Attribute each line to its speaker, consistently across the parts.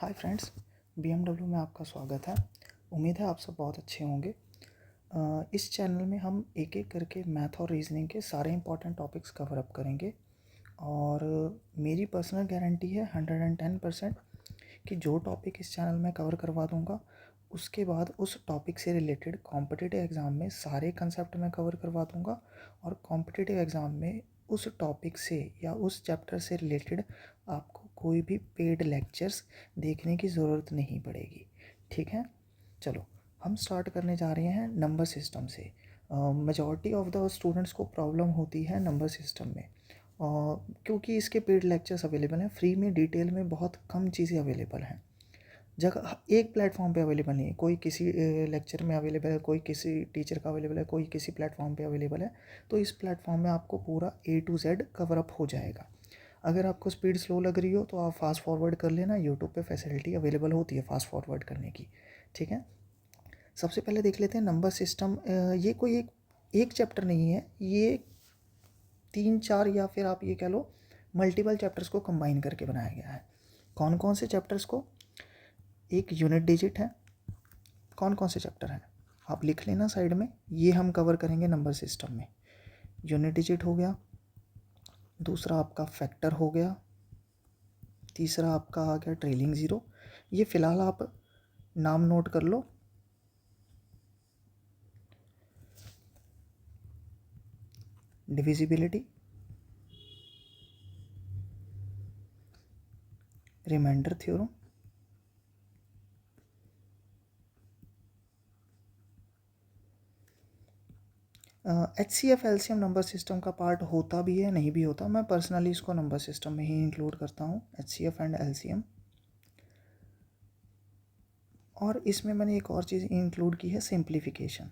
Speaker 1: Hi friends, BMW में आपका स्वागत है। उम्मीद है आप सब बहुत अच्छे होंगे। इस चैनल में हम एक एक करके मैथ और रीजनिंग के सारे इंपॉर्टेंट टॉपिक्स कवर अप करेंगे और मेरी पर्सनल गारंटी है 110% कि जो टॉपिक इस चैनल में कवर करवा दूंगा उसके बाद उस टॉपिक से रिलेटेड कॉम्पिटिटिव एग्ज़ाम में सारे कंसेप्ट मैं कवर करवा दूंगा और कॉम्पिटिटिव एग्ज़ाम में उस टॉपिक से या उस चैप्टर से रिलेटेड आपको कोई भी पेड लेक्चर्स देखने की ज़रूरत नहीं पड़ेगी। ठीक है, चलो हम स्टार्ट करने जा रहे हैं नंबर सिस्टम से। मेजॉरिटी ऑफ द स्टूडेंट्स को प्रॉब्लम होती है नंबर सिस्टम में क्योंकि इसके पेड लेक्चर्स अवेलेबल हैं। फ्री में डिटेल में बहुत कम चीज़ें अवेलेबल हैं। जगह एक प्लेटफॉर्म पे अवेलेबल नहीं है, कोई किसी लेक्चर में अवेलेबल है, कोई किसी टीचर का अवेलेबल है, कोई किसी प्लेटफॉर्म पे अवेलेबल है। तो इस प्लेटफॉर्म में आपको पूरा A to Z cover up हो जाएगा। अगर आपको स्पीड स्लो लग रही हो तो आप फास्ट फॉरवर्ड कर लेना, यूट्यूब पे फैसिलिटी अवेलेबल होती है फास्ट फॉरवर्ड करने की। ठीक है, सबसे पहले देख लेते हैं नंबर सिस्टम। ये कोई एक चैप्टर नहीं है, ये 3-4 या फिर आप ये कह लो मल्टीपल चैप्टर्स को कंबाइन करके बनाया गया है। कौन कौन से चैप्टर्स को? एक यूनिट डिजिट है। कौन कौन से चैप्टर हैं आप लिख लेना साइड में, ये हम कवर करेंगे नंबर सिस्टम में। यूनिट डिजिट हो गया, दूसरा आपका फैक्टर हो गया, तीसरा आपका आ गया ट्रेलिंग ज़ीरो। ये फ़िलहाल आप नाम नोट कर लो। Divisibility, remainder theorem, HCF LCM number system का पार्ट होता भी है, नहीं भी होता। मैं पर्सनली इसको नंबर सिस्टम में ही इंक्लूड करता हूँ, HCF एंड LCM। और इसमें मैंने एक और चीज़ इंक्लूड की है, सिंप्लीफिकेशन।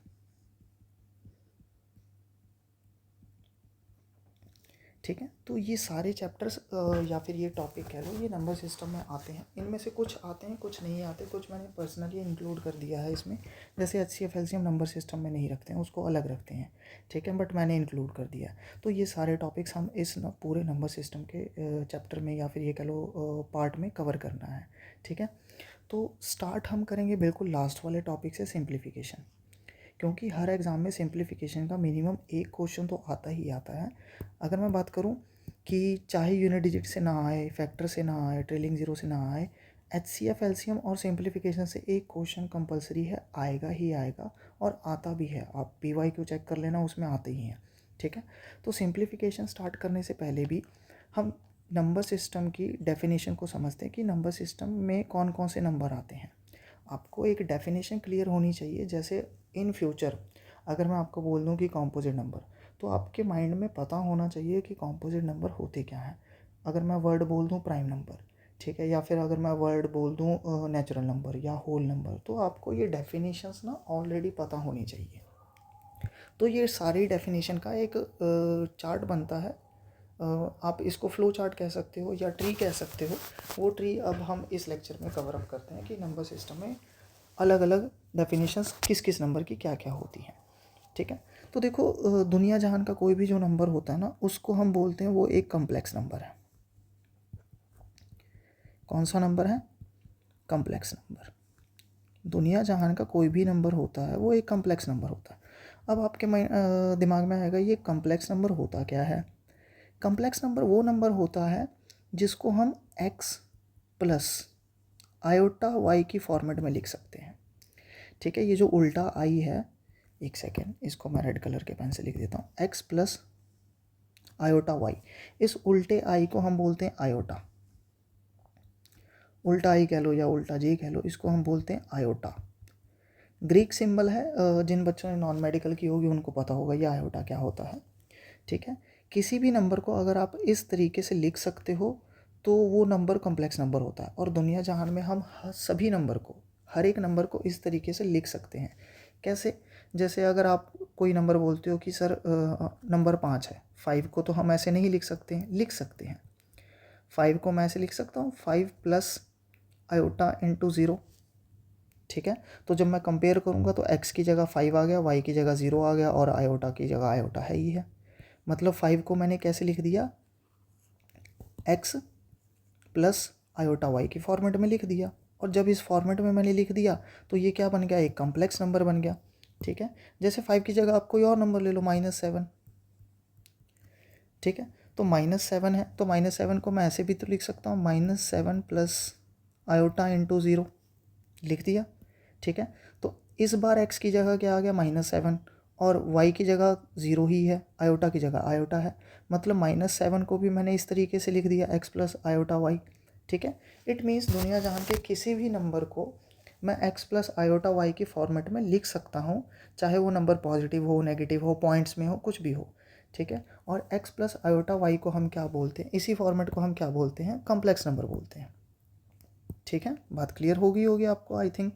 Speaker 1: ठीक है, तो ये सारे चैप्टर्स या फिर ये टॉपिक कह लो, ये नंबर सिस्टम में आते हैं। इनमें से कुछ आते हैं, कुछ नहीं आते, कुछ मैंने पर्सनली इंक्लूड कर दिया है इसमें। जैसे HCF LCM नंबर सिस्टम में नहीं रखते हैं, उसको अलग रखते हैं। ठीक है, बट मैंने इंक्लूड कर दिया। तो ये सारे टॉपिक्स हम इस पूरे नंबर सिस्टम के चैप्टर में या फिर ये कह लो पार्ट में कवर करना है। ठीक है, तो स्टार्ट हम करेंगे बिल्कुल लास्ट वाले टॉपिक से, सिंप्लीफिकेशन। क्योंकि हर एग्ज़ाम में सिंप्लीफिकेशन का मिनिमम एक क्वेश्चन तो आता ही आता है। अगर मैं बात करूं कि चाहे यूनिट डिजिट से ना आए, फैक्टर से ना आए, ट्रेलिंग ज़ीरो से ना आए, HCF LCM और सिंप्लीफिकेशन से एक क्वेश्चन कंपलसरी है, आएगा ही आएगा और आता भी है। आप PYQ चेक कर लेना, उसमें आते ही हैं। ठीक है, तो सिंप्लीफिकेशन स्टार्ट करने से पहले भी हम नंबर सिस्टम की डेफिनेशन को समझते हैं कि नंबर सिस्टम में कौन कौन से नंबर आते हैं। आपको एक डेफिनेशन क्लियर होनी चाहिए। जैसे इन फ्यूचर अगर मैं आपको बोल दूं कि कॉम्पोजिट नंबर, तो आपके माइंड में पता होना चाहिए कि कॉम्पोजिट नंबर होते क्या हैं। अगर मैं वर्ड बोल दूं प्राइम नंबर, ठीक है, या फिर अगर मैं वर्ड बोल दूं नेचुरल नंबर या होल नंबर, तो आपको ये डेफिनेशंस ना ऑलरेडी पता होनी चाहिए। तो ये सारी डेफिनेशन का एक चार्ट बनता है। आप इसको फ्लो चार्ट कह सकते हो या ट्री कह सकते हो। वो ट्री अब हम इस लेक्चर में कवर अप करते हैं कि नंबर सिस्टम में अलग अलग डेफिनेशंस किस किस नंबर की क्या क्या होती हैं। ठीक है, तो देखो दुनिया जहान का कोई भी जो नंबर होता है ना, उसको हम बोलते हैं वो एक कम्प्लेक्स नंबर है। कौन सा नंबर है? Complex number. दुनिया जहान का कोई भी नंबर होता है वो एक कम्प्लेक्स नंबर होता है। अब आपके दिमाग में आएगा ये कम्प्लेक्स नंबर होता क्या है? कम्प्लेक्स नंबर वो नंबर होता है जिसको हम x प्लस आयोटा y की फॉर्मेट में लिख सकते हैं। ठीक है, ये जो उल्टा i है, एक सेकेंड, इसको मैं रेड कलर के पेन से लिख देता हूँ, x प्लस आयोटा y। इस उल्टे i को हम बोलते हैं आयोटा। उल्टा i कह लो या उल्टा j कह लो, इसको हम बोलते हैं आयोटा। ग्रीक सिंबल है, जिन बच्चों ने नॉन मेडिकल की होगी उनको पता होगा ये आयोटा क्या होता है। ठीक है, किसी भी नंबर को अगर आप इस तरीके से लिख सकते हो तो वो नंबर कॉम्प्लेक्स नंबर होता है। और दुनिया जहान में हम सभी नंबर को, हर एक नंबर को इस तरीके से लिख सकते हैं। कैसे? जैसे अगर आप कोई नंबर बोलते हो कि सर नंबर 5 है, 5 को तो हम ऐसे नहीं लिख सकते हैं। लिख सकते हैं, 5 को मैं ऐसे लिख सकता हूँ, 5 प्लस आयोटा इंटू ज़ीरो। ठीक है, तो जब मैं कंपेयर करूँगा तो x की जगह 5 आ गया, y की जगह 0 आ गया और आयोटा की जगह आयोटा है ही है। मतलब 5 को मैंने कैसे लिख दिया? x प्लस आयोटा वाई के फॉर्मेट में लिख दिया, और जब इस फॉर्मेट में मैंने लिख दिया तो ये क्या बन गया, एक कॉम्प्लेक्स नंबर बन गया। ठीक है, जैसे 5 की जगह आप कोई और नंबर ले लो, -7। ठीक है, तो -7 है तो -7 को मैं ऐसे भी तो लिख सकता हूँ, -7 प्लस आयोटा इंटू 0, लिख दिया। ठीक है, तो इस बार x की जगह क्या आ गया, -7, और y की जगह 0 ही है, आयोटा की जगह आयोटा है, मतलब -7 को भी मैंने इस तरीके से लिख दिया, x प्लस आयोटा वाई। ठीक है, इट मीन्स दुनिया जहान के किसी भी नंबर को मैं x प्लस आयोटा वाई की फॉर्मेट में लिख सकता हूँ, चाहे वो नंबर पॉजिटिव हो, नेगेटिव हो, पॉइंट्स में हो, कुछ भी हो। ठीक है, और x प्लस आयोटा वाई को हम क्या बोलते हैं, इसी फॉर्मेट को हम क्या बोलते हैं, कॉम्प्लेक्स नंबर बोलते हैं। ठीक है, बात क्लियर होगी आपको, आई थिंक।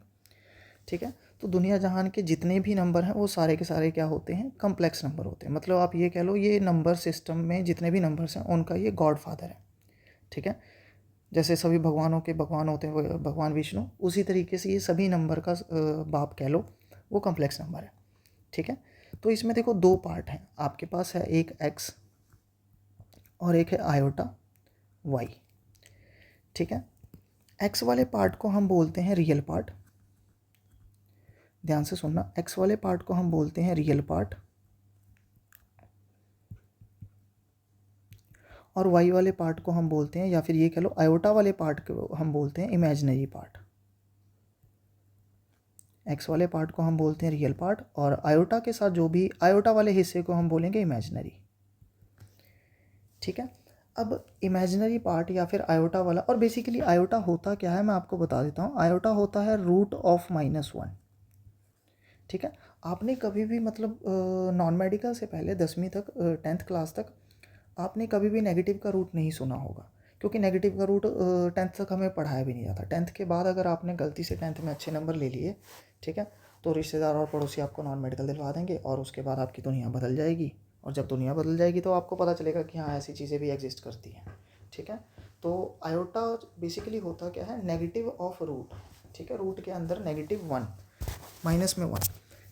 Speaker 1: ठीक है, तो दुनिया जहान के जितने भी नंबर हैं वो सारे के सारे क्या होते हैं, कॉम्प्लेक्स नंबर होते हैं। मतलब आप ये कह लो, ये नंबर सिस्टम में जितने भी नंबर्स हैं उनका ये गॉड फादर है। ठीक है, जैसे सभी भगवानों के भगवान होते हैं भगवान विष्णु, उसी तरीके से ये सभी नंबर का बाप कह लो, वो कॉम्प्लेक्स नंबर है। ठीक है, तो इसमें देखो दो पार्ट हैं आपके पास, है एक x और एक है आयोटा y। ठीक है, x वाले पार्ट को हम बोलते हैं रियल पार्ट, ध्यान से सुनना, x वाले पार्ट को हम बोलते हैं रियल पार्ट, और y वाले पार्ट को हम बोलते हैं, या फिर ये कह लो आयोटा वाले पार्ट को हम बोलते हैं इमेजिनरी पार्ट। x वाले पार्ट को हम बोलते हैं रियल पार्ट, और आयोटा के साथ जो भी आयोटा वाले हिस्से को हम बोलेंगे इमेजिनरी। ठीक है, अब इमेजिनरी पार्ट या फिर आयोटा वाला, और बेसिकली आयोटा होता क्या है मैं आपको बता देता हूँ। आयोटा होता है रूट ऑफ -1। ठीक है, आपने कभी भी मतलब नॉन मेडिकल से पहले 10वीं तक, 10th क्लास तक आपने कभी भी नेगेटिव का रूट नहीं सुना होगा, क्योंकि नेगेटिव का रूट 10th तक हमें पढ़ाया भी नहीं जाता। 10th के बाद अगर आपने गलती से 10th में अच्छे नंबर ले लिए, ठीक है, तो रिश्तेदार और पड़ोसी आपको नॉन मेडिकल दिलवा देंगे, और उसके बाद आपकी दुनिया बदल जाएगी। और जब दुनिया बदल जाएगी तो आपको पता चलेगा कि हाँ, ऐसी चीज़ें भी एग्जिस्ट करती हैं। ठीक है, तो आयोटा बेसिकली होता क्या है, नेगेटिव ऑफ रूट। ठीक है, रूट के अंदर -1, -1।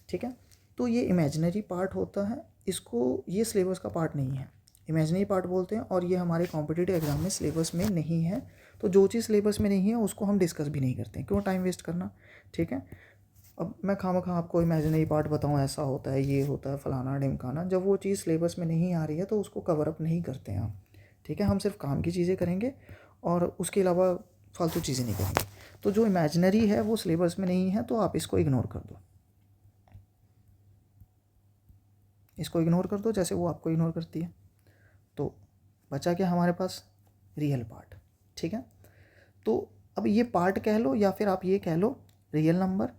Speaker 1: ठीक है, तो ये इमेजिनरी पार्ट होता है, इसको ये सिलेबस का पार्ट नहीं है, इमेजिनरी पार्ट बोलते हैं, और ये हमारे कॉम्पिटिटिव एग्जाम में सिलेबस में नहीं है। तो जो चीज़ सिलेबस में नहीं है उसको हम डिस्कस भी नहीं करते हैं, क्यों टाइम वेस्ट करना। ठीक है, अब मैं खामखा आपको इमेजिनरी पार्ट बताऊँ, ऐसा होता है, ये होता है, फलाना ढिमकाना, जब वो चीज़ सिलेबस में नहीं आ रही है तो उसको कवर अप नहीं करते हैं हम। ठीक है, हम सिर्फ काम की चीज़ें करेंगे और उसके अलावा फालतू चीज़ें नहीं करेंगे। तो जो इमेजिनरी है वो सिलेबस में नहीं है, तो आप इसको इग्नोर कर दो, इसको इग्नोर कर दो जैसे वो आपको इग्नोर करती है। तो बचा क्या हमारे पास, रियल पार्ट। ठीक है, तो अब ये पार्ट कह लो या फिर आप ये कह लो रियल नंबर।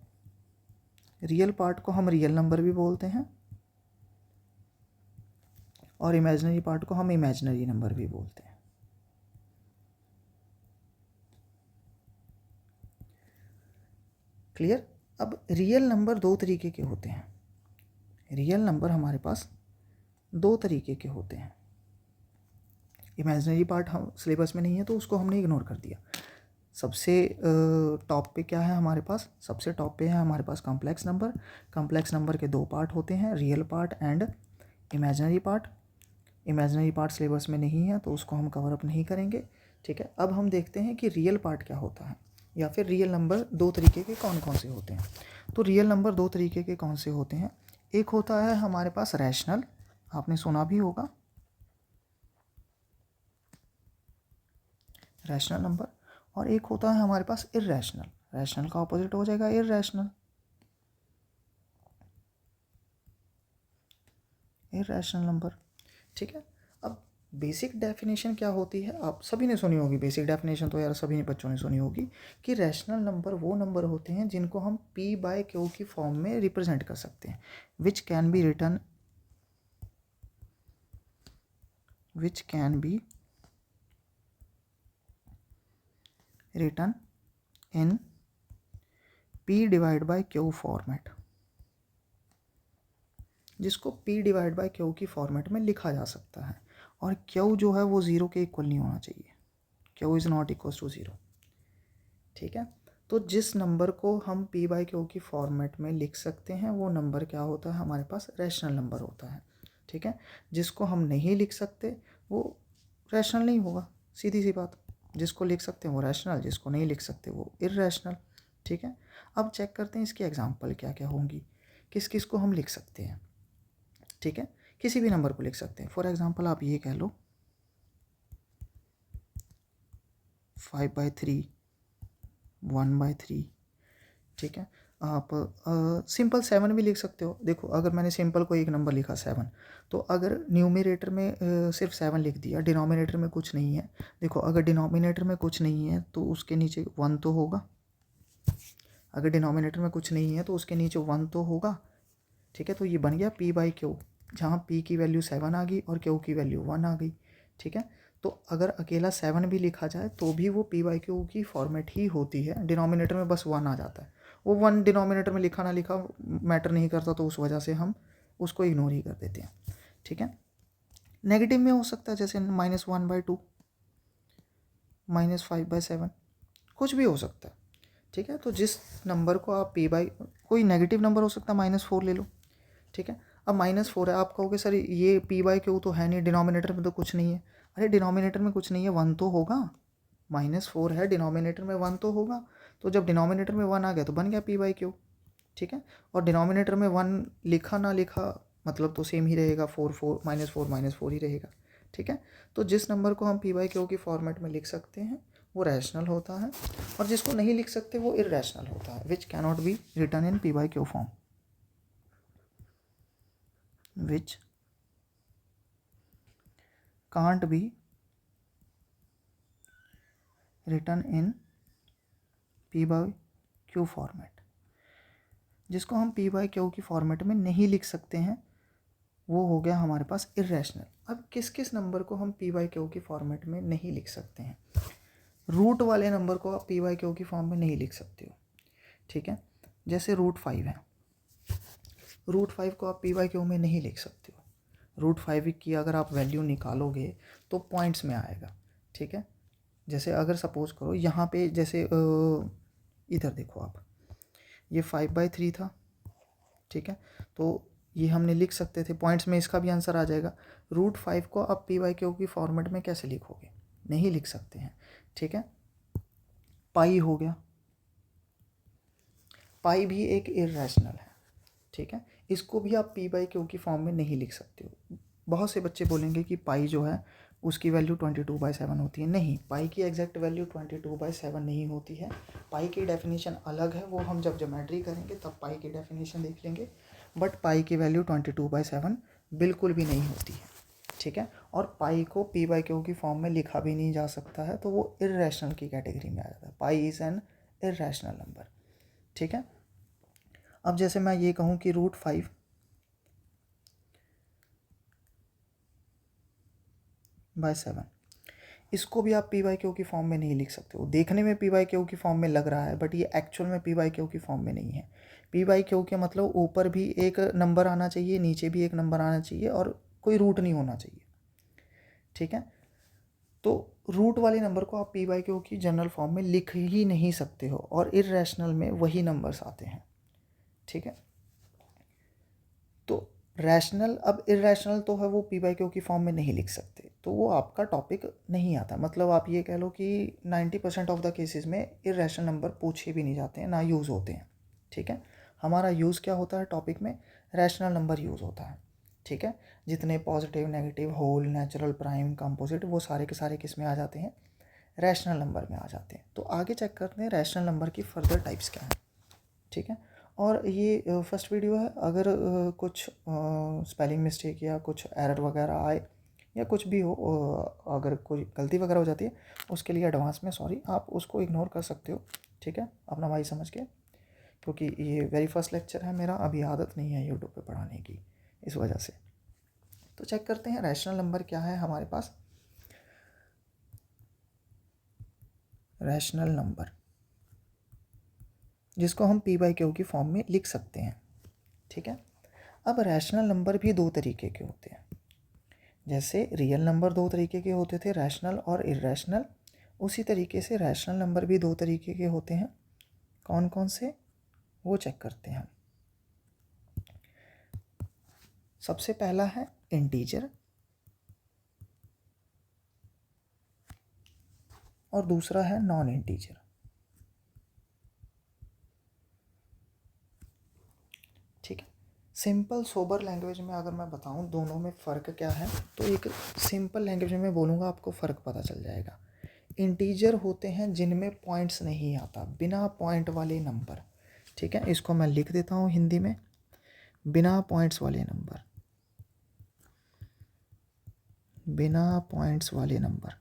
Speaker 1: रियल पार्ट को हम रियल नंबर भी बोलते हैं, और इमेजिनरी पार्ट को हम इमेजिनरी नंबर भी बोलते हैं। क्लियर। अब रियल नंबर दो तरीके के होते हैं, रियल नंबर हमारे पास दो तरीके के होते हैं। इमेजिनरी पार्ट हम सिलेबस में नहीं है तो उसको हमने इग्नोर कर दिया। सबसे टॉप पे क्या है हमारे पास, सबसे टॉप पे है हमारे पास कॉम्प्लेक्स नंबर। कॉम्प्लेक्स नंबर के दो पार्ट होते हैं, real part and imaginary part. Imaginary part syllabus में नहीं है तो उसको हम कवर अप नहीं करेंगे। ठीक है, अब हम देखते हैं कि रियल पार्ट क्या होता है, या फिर रियल नंबर दो तरीके के कौन कौन से होते हैं। तो रियल नंबर दो तरीके के कौन से होते हैं, एक होता है हमारे पास रैशनल, आपने सुना भी होगा रैशनल नंबर, और एक होता है हमारे पास इर्रेशनल। रैशनल का ऑपोजिट हो जाएगा इर्रेशनल, इर्रेशनल नंबर। ठीक है, अब बेसिक डेफिनेशन क्या होती है, आप सभी ने सुनी होगी बेसिक डेफिनेशन, तो यार सभी बच्चों ने सुनी होगी कि रैशनल नंबर वो नंबर होते हैं जिनको हम p/q की फॉर्म में रिप्रेजेंट कर सकते हैं, which can be return in p/q format, जिसको p/q की फॉर्मेट में लिखा जा सकता है। और q जो है वो 0 के इक्वल नहीं होना चाहिए, q is not equal to 0। ठीक है, तो जिस नंबर को हम p/q की फॉर्मेट में लिख सकते हैं वो नंबर क्या होता है हमारे पास, रैशनल नंबर होता है। ठीक है, जिसको हम नहीं लिख सकते वो रैशनल नहीं होगा, सीधी सी बात। जिसको लिख सकते हैं वो रैशनल, जिसको नहीं लिख सकते वो इर्रेशनल। ठीक है, अब चेक करते हैं इसकी एग्जांपल क्या क्या होंगी, किस किस को हम लिख सकते हैं। ठीक है, किसी भी नंबर को लिख सकते हैं। फॉर एग्जांपल आप ये कह लो 5/3, 1/3। ठीक है, आप सिंपल 7 भी लिख सकते हो। देखो अगर मैंने सिंपल को एक नंबर लिखा 7, तो अगर न्यूमरेटर में सिर्फ 7 लिख दिया, डिनोमिनेटर में कुछ नहीं है, देखो अगर डिनोमिनेटर में कुछ नहीं है तो उसके नीचे 1 तो होगा। अगर डिनोमिनेटर में कुछ नहीं है तो उसके नीचे 1 तो होगा। ठीक है, तो ये बन गया P/Q, जहाँ P की वैल्यू 7 आ गई और Q की वैल्यू 1 आ गई। ठीक है, तो अगर अकेला 7 भी लिखा जाए तो भी वो P/Q की फॉर्मेट ही होती है, डिनोमिनेटर में बस 1 आ जाता है। वो 1 डिनोमिनेटर में लिखा ना लिखा मैटर नहीं करता, तो उस वजह से हम उसको इग्नोर ही कर देते हैं। ठीक है, नेगेटिव में हो सकता है जैसे -1/2, -5/7, कुछ भी हो सकता है। ठीक है, तो जिस नंबर को आप कोई नेगेटिव नंबर हो सकता है, -4 ले लो। ठीक है, अब -4 है, आप कहोगे सर ये P/Q तो है नहीं, डिनोमिनेटर में तो कुछ नहीं है। अरे डिनोमिनेटर में कुछ नहीं है, 1 तो होगा। -4 है, डिनोमिनेटर में 1 तो होगा। तो जब डिनोमिनेटर में 1 आ गया तो बन गया P/Q। ठीक है, और डिनोमिनेटर में 1 लिखा ना लिखा मतलब तो सेम ही रहेगा, 4 -4 ही रहेगा। ठीक है, तो जिस नंबर को हम P/Q की फॉर्मेट में लिख सकते हैं वो रैशनल होता है, और जिसको नहीं लिख सकते वो इर्रेशनल होता है, which cannot be written in P/Q form, which can't be written in P/Q format. जिसको हम P/Q की फॉर्मेट में नहीं लिख सकते हैं वो हो गया हमारे पास इर्रेशनल। अब किस किस नंबर को हम P/Q की फॉर्मेट में नहीं लिख सकते हैं? रूट वाले नंबर को आप P/Q की फॉर्म में नहीं लिख सकते हो। ठीक है, जैसे √5 है, √5 को आप P/Q में नहीं लिख सकते हो। √5 की अगर आप वैल्यू निकालोगे तो पॉइंट्स में आएगा। ठीक है, जैसे अगर सपोज करो यहाँ पे जैसे इधर देखो आप, ये 5/3 था। ठीक है, तो ये हमने लिख सकते थे, पॉइंट्स में इसका भी आंसर आ जाएगा। √5 को आप P/Q की फॉर्मेट में कैसे लिखोगे? नहीं लिख सकते हैं। ठीक है, पाई हो गया, पाई भी एक इर्रेशनल है। ठीक है, इसको भी आप P/Q की फॉर्म में नहीं लिख सकते हो। बहुत से बच्चे बोलेंगे कि पाई जो है उसकी वैल्यू 22/7 होती है। नहीं, पाई की एग्जैक्ट वैल्यू 22/7 नहीं होती है। पाई की डेफिनेशन अलग है, वो हम जब ज्योमेट्री करेंगे तब पाई की डेफिनेशन देख लेंगे। बट पाई की वैल्यू 22/7 बिल्कुल भी नहीं होती है। ठीक है, और पाई को P/Q की फॉर्म में लिखा भी नहीं जा सकता है, तो वो इर्रेशनल की कैटेगरी में आ जाता है। पाई इज़ एन इर्रेशनल नंबर। ठीक है, अब जैसे मैं ये कहूँ कि √5/7, इसको भी आप P/Q की फॉर्म में नहीं लिख सकते हो। देखने में P/Q की फॉर्म में लग रहा है, बट ये एक्चुअल में P/Q की फॉर्म में नहीं है। P/Q के मतलब ऊपर भी एक नंबर आना चाहिए, नीचे भी एक नंबर आना चाहिए, और कोई रूट नहीं होना चाहिए। ठीक है, तो रूट वाले नंबर को आप P/Q की जनरल फॉर्म में लिख ही नहीं सकते हो, और इर्रेशनल में वही नंबर्स आते हैं। ठीक है, तो रैशनल, अब इर्रेशनल तो है वो P/Q की फॉर्म में नहीं लिख सकते, तो वो आपका टॉपिक नहीं आता। मतलब आप ये कह लो कि 90% ऑफ द केसेस में इर्रेशनल नंबर पूछे भी नहीं जाते हैं, ना यूज़ होते हैं। ठीक है, हमारा यूज़ क्या होता है टॉपिक में? रैशनल नंबर यूज़ होता है। ठीक है, जितने positive, negative, whole, natural, prime, composite, वो सारे के सारे किस में आ जाते हैं? रैशनल नंबर में आ जाते हैं। तो आगे चेक करते हैं रैशनल नंबर की फर्दर टाइप्स क्या हैं। ठीक है, और ये फर्स्ट वीडियो है। अगर कुछ स्पेलिंग मिस्टेक या कुछ एरर वगैरह आए या कुछ भी हो, अगर कोई गलती वगैरह हो जाती है, उसके लिए एडवांस में सॉरी, आप उसको इग्नोर कर सकते हो। ठीक है, अपना भाई समझ के, क्योंकि ये वेरी फर्स्ट लेक्चर है मेरा, अभी आदत नहीं है यूट्यूब पे पढ़ाने की, इस वजह से। तो चेक करते हैं रैशनल नंबर क्या है हमारे पास। रैशनल नंबर जिसको हम P/Q की फॉर्म में लिख सकते हैं। ठीक है, अब रैशनल नंबर भी दो तरीके के होते हैं। जैसे रियल नंबर दो तरीके के होते थे, रैशनल और इर्रेशनल, उसी तरीके से रैशनल नंबर भी दो तरीके के होते हैं। कौन कौन से, वो चेक करते हैं। सबसे पहला है इंटीजर और दूसरा है नॉन इंटीजर। ठीक है, सिंपल सोबर लैंग्वेज में अगर मैं बताऊं दोनों में फ़र्क क्या है, तो एक सिंपल लैंग्वेज में बोलूँगा आपको फ़र्क पता चल जाएगा। इंटीजर होते हैं जिनमें पॉइंट्स नहीं आता, बिना पॉइंट वाले नंबर। ठीक है, इसको मैं लिख देता हूँ हिंदी में, बिना पॉइंट्स वाले नंबर, बिना पॉइंट्स वाले नंबर।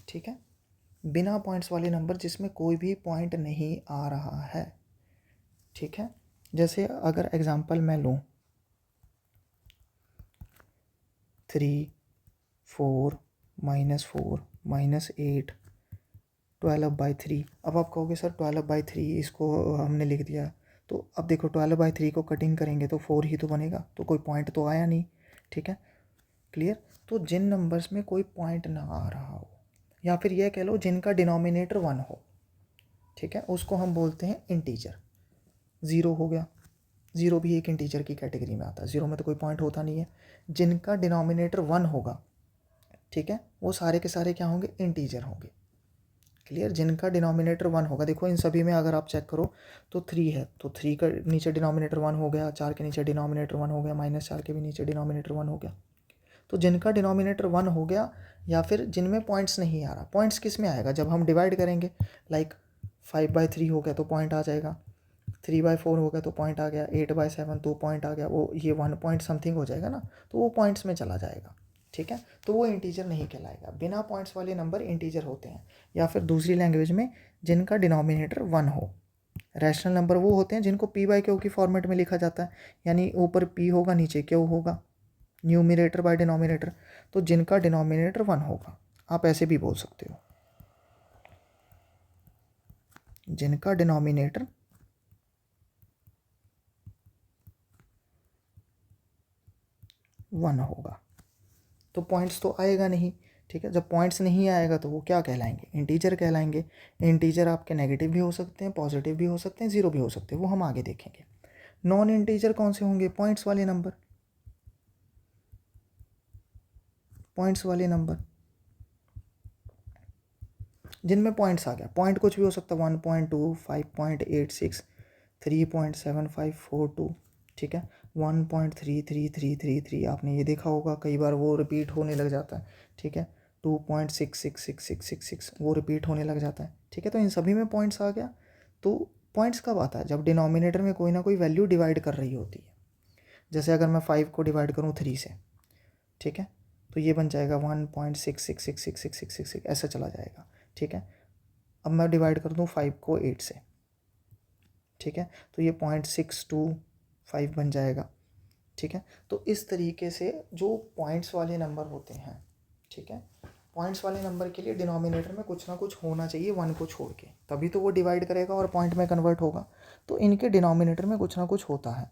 Speaker 1: ठीक है, बिना पॉइंट्स वाले नंबर जिसमें कोई भी पॉइंट नहीं आ रहा है। ठीक है, जैसे अगर एग्जांपल मैं लूँ 3, 4, -4, -8, 12/3। अब आप कहोगे सर 12/3 इसको हमने लिख दिया, तो अब देखो 12/3 को कटिंग करेंगे तो 4 ही तो बनेगा, तो कोई पॉइंट तो आया नहीं। ठीक है, क्लियर। तो जिन नंबर्स में कोई पॉइंट ना आ रहा हो, या फिर यह कह लो जिनका डिनोमिनेटर 1 हो, ठीक है, उसको हम बोलते हैं इंटीजर। 0 हो गया, 0 भी एक इंटीजर की कैटेगरी में आता है, 0 में तो कोई पॉइंट होता नहीं है। जिनका डिनोमिनेटर 1 होगा, ठीक है, वो सारे के सारे क्या होंगे, इंटीजर होंगे। क्लियर, जिनका डिनोमिनेटर 1 होगा, देखो इन सभी में अगर आप चेक करो तो 3 है, तो 3 का नीचे डिनोमिनेटर 1 हो गया, 4 के नीचे डिनोमिनेटर 1 हो गया, -4 के भी नीचे डिनोमिनेटर 1 हो गया। तो जिनका डिनोमिनेटर 1 हो गया, या फिर जिनमें पॉइंट्स नहीं आ रहा, पॉइंट्स किस में आएगा, जब हम डिवाइड करेंगे, लाइक 5/3 हो गया तो पॉइंट आ जाएगा, 3/4 हो गया तो पॉइंट आ गया, 8/7 तो पॉइंट आ गया, वो ये 1 पॉइंट समथिंग हो जाएगा ना, तो वो पॉइंट्स में चला जाएगा। ठीक है, तो वो इंटीजर नहीं कहलाएगा। बिना पॉइंट्स वाले नंबर इंटीजर होते हैं। या फिर दूसरी लैंग्वेज में, जिनका डिनोमिनेटर 1 हो। रैशनल नंबर वो होते हैं जिनको p/q की फॉर्मेट में लिखा जाता है, यानी ऊपर p होगा नीचे q होगा, न्यूमिनेटर बाय डिनोमिनेटर। तो जिनका डिनोमिनेटर 1 होगा, आप ऐसे भी बोल सकते हो, जिनका डिनोमिनेटर 1 होगा, तो पॉइंट्स तो आएगा नहीं। ठीक है, जब पॉइंट्स नहीं आएगा तो वो क्या कहलाएंगे, इंटीजर कहलाएंगे। इंटीजर आपके नेगेटिव भी हो सकते हैं, पॉजिटिव भी हो सकते हैं, ज़ीरो भी हो सकते हैं, वो हम आगे देखेंगे। नॉन इंटीजर कौन से होंगे, पॉइंट्स वाले नंबर, पॉइंट्स वाले नंबर जिनमें पॉइंट्स आ गया। पॉइंट कुछ भी हो सकता है, 1.2, 5.86, 3.7542। ठीक है, 1.33333, आपने ये देखा होगा कई बार वो रिपीट होने लग जाता है। ठीक है, 2.666666 वो रिपीट होने लग जाता है। ठीक है, तो इन सभी में पॉइंट्स आ गया। तो पॉइंट्स कब आता है, जब डिनोमिनेटर में कोई ना कोई वैल्यू डिवाइड कर रही होती है। जैसे अगर मैं 5 को डिवाइड करूँ 3 से, ठीक है, तो ये बन जाएगा 1.66666666 ऐसा चला जाएगा। ठीक है, अब मैं डिवाइड कर दूँ 5 को 8 से, ठीक है, तो ये 0.625 बन जाएगा। ठीक है, तो इस तरीके से जो पॉइंट्स वाले नंबर होते हैं, ठीक है, पॉइंट्स वाले नंबर के लिए डिनोमिनेटर में कुछ ना कुछ होना चाहिए 1 को छोड़ के, तभी तो वो डिवाइड करेगा और पॉइंट में कन्वर्ट होगा। तो इनके डिनोमिनेटर में कुछ ना कुछ होता है।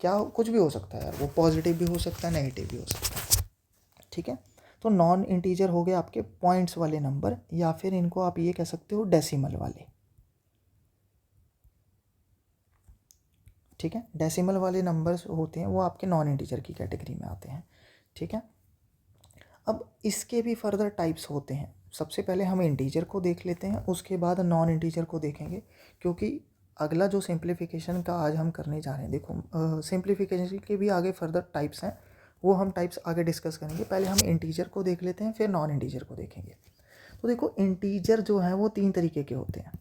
Speaker 1: क्या, कुछ भी हो सकता है यार, वो पॉजिटिव भी हो सकता है, नेगेटिव भी हो सकता है। ठीक है, तो नॉन इंटीजर हो गए आपके पॉइंट्स वाले नंबर, या फिर इनको आप ये कह सकते हो डेसिमल वाले। ठीक है, डेसिमल वाले नंबर्स होते हैं वो आपके नॉन इंटीजर की कैटेगरी में आते हैं। ठीक है, अब इसके भी फर्दर टाइप्स होते हैं। सबसे पहले हम इंटीजर को देख लेते हैं, उसके बाद नॉन इंटीजर को देखेंगे, क्योंकि अगला जो सिंप्लीफिकेशन का आज हम करने जा रहे हैं, देखो सिंप्लीफिकेशन के भी आगे फर्दर टाइप्स हैं, वो हम टाइप्स आगे डिस्कस करेंगे। पहले हम इंटीजर को देख लेते हैं, फिर नॉन इंटीजर को देखेंगे। तो देखो, इंटीजर जो है वो 3 तरीके के होते हैं।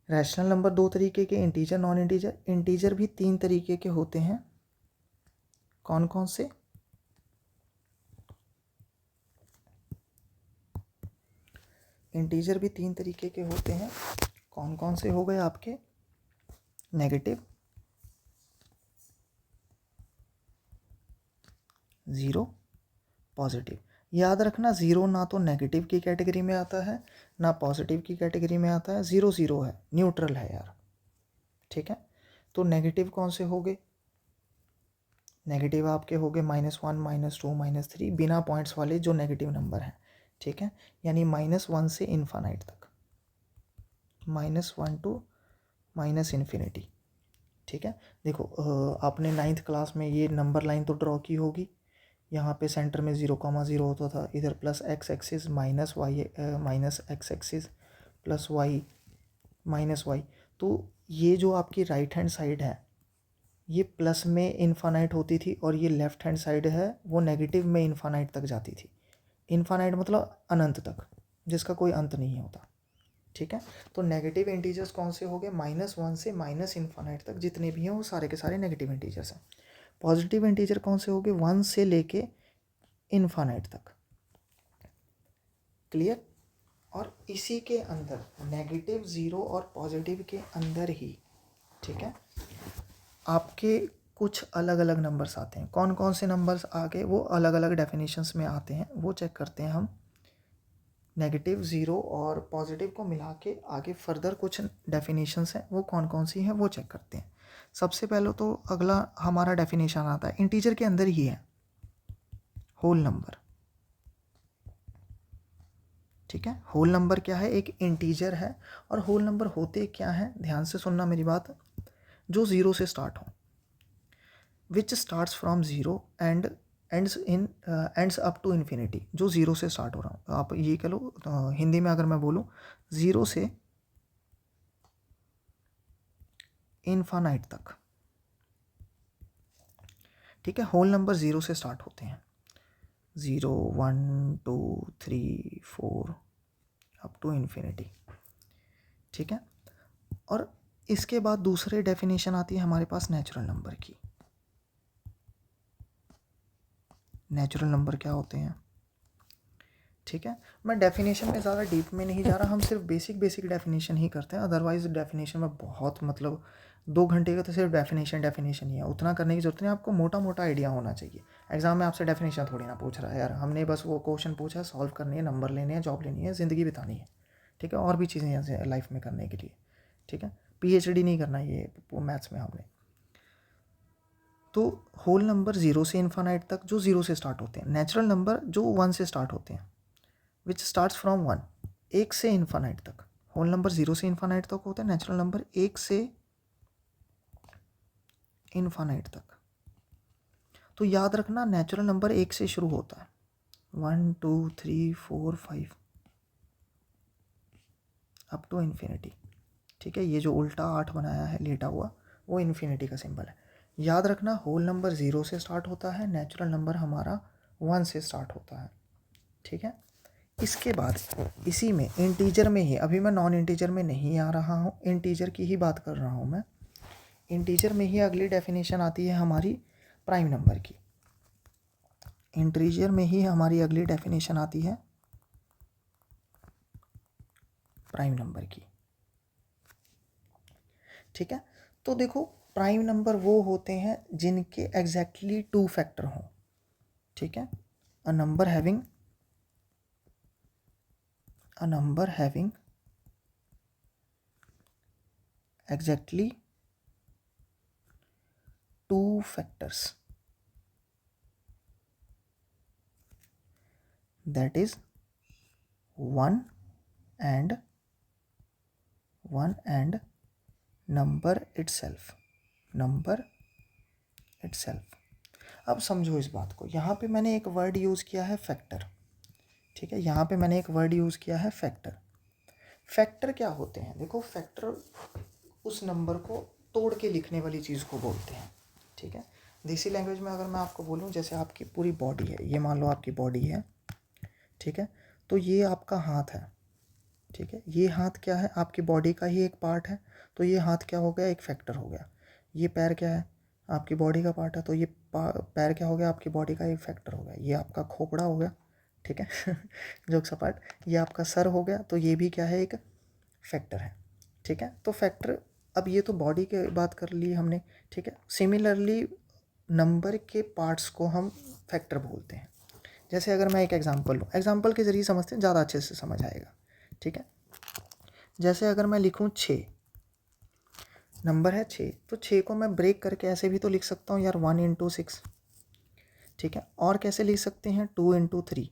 Speaker 1: रैशनल नंबर 2 तरीके के, इंटीजर, नॉन इंटीजर। इंटीजर भी 3 तरीके के होते हैं। कौन कौन से, इंटीजर भी 3 तरीके के होते हैं। कौन कौन से हो गए आपके, नेगेटिव, 0, पॉजिटिव। याद रखना, 0 ना तो नेगेटिव की कैटेगरी में आता है, ना पॉजिटिव की कैटेगरी में आता है। 0 0 है, न्यूट्रल है यार। ठीक है, तो नेगेटिव कौन से हो गए, नेगेटिव आपके हो गए -1, -2, -3, बिना पॉइंट्स वाले जो नेगेटिव नंबर हैं। ठीक है, यानी -1 से इन्फानाइट तक, -1 टू -इन्फिनिटी। ठीक है, देखो आपने 9th क्लास में ये नंबर लाइन तो ड्रॉ की होगी, यहाँ पे सेंटर में 0,0 होता था, इधर plus x axis minus y minus x axis plus y minus y. तो ये जो आपकी राइट हैंड साइड है ये प्लस में इन्फानाइट होती थी और ये लेफ्ट हैंड साइड है वो नेगेटिव में इन्फानाइट तक जाती थी। इन्फानाइट मतलब अनंत तक, जिसका कोई अंत नहीं होता। ठीक है, तो नेगेटिव इंटीजर्स कौन से हो गए? -1 से माइनस इन्फानाइट तक जितने भी हैं वो सारे के सारे नेगेटिव इंटीजर्स हैं। पॉजिटिव इंटीजर कौन से हो गए? 1 से लेके इन्फानाइट तक। क्लियर? और इसी के अंदर नेगेटिव, ज़ीरो और पॉजिटिव के अंदर ही, ठीक है, आपके कुछ अलग अलग नंबर्स आते हैं। कौन कौन से नंबर्स आ गए वो अलग अलग डेफिनेशंस में आते हैं, वो चेक करते हैं हम। नेगेटिव, ज़ीरो और पॉजिटिव को मिला के आगे फर्दर कुछ डेफिनेशंस हैं, वो कौन कौन सी हैं वो चेक करते हैं। सबसे पहले तो अगला हमारा डेफिनेशन आता है, इंटीजर के अंदर ही है होल नंबर। ठीक है, होल नंबर क्या है? एक इंटीजर है। और होल नंबर होते क्या हैं? ध्यान से सुनना मेरी बात। जो ज़ीरो से स्टार्ट हो, which starts from zero and ends up to infinity. जो ज़ीरो से स्टार्ट हो रहा हूँ, आप ये कह लो, हिंदी में अगर मैं बोलूँ, ज़ीरो से इन्फानाइट तक। ठीक है, होल नंबर ज़ीरो से स्टार्ट होते हैं, 0 1 2 3 4 अप टू इन्फिनिटी। ठीक है, और इसके बाद दूसरे डेफिनेशन आती है हमारे पास नेचुरल नंबर की। नेचुरल नंबर क्या होते हैं? ठीक है, मैं डेफिनेशन में ज़्यादा डीप में नहीं जा रहा, हम सिर्फ बेसिक डेफिनेशन ही करते हैं। अदरवाइज डेफिनेशन में बहुत, मतलब 2 घंटे का तो सिर्फ डेफिनेशन ही है, उतना करने की ज़रूरत नहीं। आपको मोटा मोटा आइडिया होना चाहिए। एग्जाम में आपसे डेफिनेशन थोड़ी ना पूछ रहा है यार, हमने बस वो क्वेश्चन पूछा है, सॉल्व करनी है, नंबर लेने हैं, जॉब लेनी है, ज़िंदगी बितानी है। ठीक है, और भी चीज़ें हैं लाइफ में करने के लिए। ठीक है, PhD नहीं करना ये मैथ्स में हमने। तो होल नंबर ज़ीरो से इन्फानाइट तक जो ज़ीरो से स्टार्ट होते हैं, नेचुरल नंबर जो 1 से स्टार्ट होते हैं, विच स्टार्ट्स फ्रॉम 1, एक से इन्फानाइट तक। होल नंबर 0 से इन्फानाइट तक होता है, नेचुरल नंबर 1 से इन्फानाइट तक। तो याद रखना, नेचुरल नंबर 1 से शुरू होता है, 1 2 3 4 5 अप टू इन्फिनिटी। ठीक है, ये जो उल्टा 8 बनाया है लेटा हुआ, वो इन्फिनिटी का सिंबल है। याद रखना, होल नंबर 0 से स्टार्ट होता है, नेचुरल नंबर हमारा 1 से स्टार्ट होता है। ठीक है, इसके बाद इसी में इंटीजर में ही, अभी मैं नॉन इंटीजर में नहीं आ रहा हूँ, इंटीजर की ही बात कर रहा हूँ मैं। इंटीजर में ही अगली डेफिनेशन आती है हमारी प्राइम नंबर की। इंटीजर में ही हमारी अगली डेफिनेशन आती है प्राइम नंबर की। ठीक है, तो देखो, प्राइम नंबर वो होते हैं जिनके एग्जैक्टली 2 फैक्टर हों। ठीक है, a number having exactly 2 factors, that is 1 and number itself। अब समझो इस बात को, यहाँ पे मैंने एक वर्ड यूज़ किया है फैक्टर। ठीक है, यहाँ पे मैंने एक वर्ड यूज़ किया है फैक्टर। फैक्टर क्या होते हैं? देखो, फैक्टर उस नंबर को तोड़ के लिखने वाली चीज़ को बोलते हैं। ठीक है, देसी लैंग्वेज में अगर मैं आपको बोलूँ, जैसे आपकी पूरी बॉडी है, ये मान लो आपकी बॉडी है। ठीक है, तो ये आपका हाथ है। ठीक है, ये हाथ क्या है? आपकी बॉडी का ही एक पार्ट है, तो ये हाथ क्या हो गया? एक फैक्टर हो गया। ये पैर क्या है? आपकी बॉडी का पार्ट है, तो ये पैर क्या हो गया? आपकी बॉडी का एक फैक्टर हो गया। ये आपका खोपड़ा हो गया। ठीक है जोक्स अपार्ट, ये आपका सर हो गया, तो ये भी क्या है? एक फैक्टर है। ठीक है, तो फैक्टर, अब ये तो बॉडी की बात कर ली हमने। ठीक है, सिमिलरली नंबर के पार्ट्स को हम फैक्टर बोलते हैं। जैसे अगर मैं एक एग्जांपल लूँ, एग्जांपल के ज़रिए समझते हैं, ज़्यादा अच्छे से समझ आएगा। ठीक है, जैसे अगर मैं लिखूँ 6, नंबर है 6, तो 6 को मैं ब्रेक करके ऐसे भी तो लिख सकता हूँ यार, 1 × 6। ठीक है, और कैसे लिख सकते हैं? 2 × 3।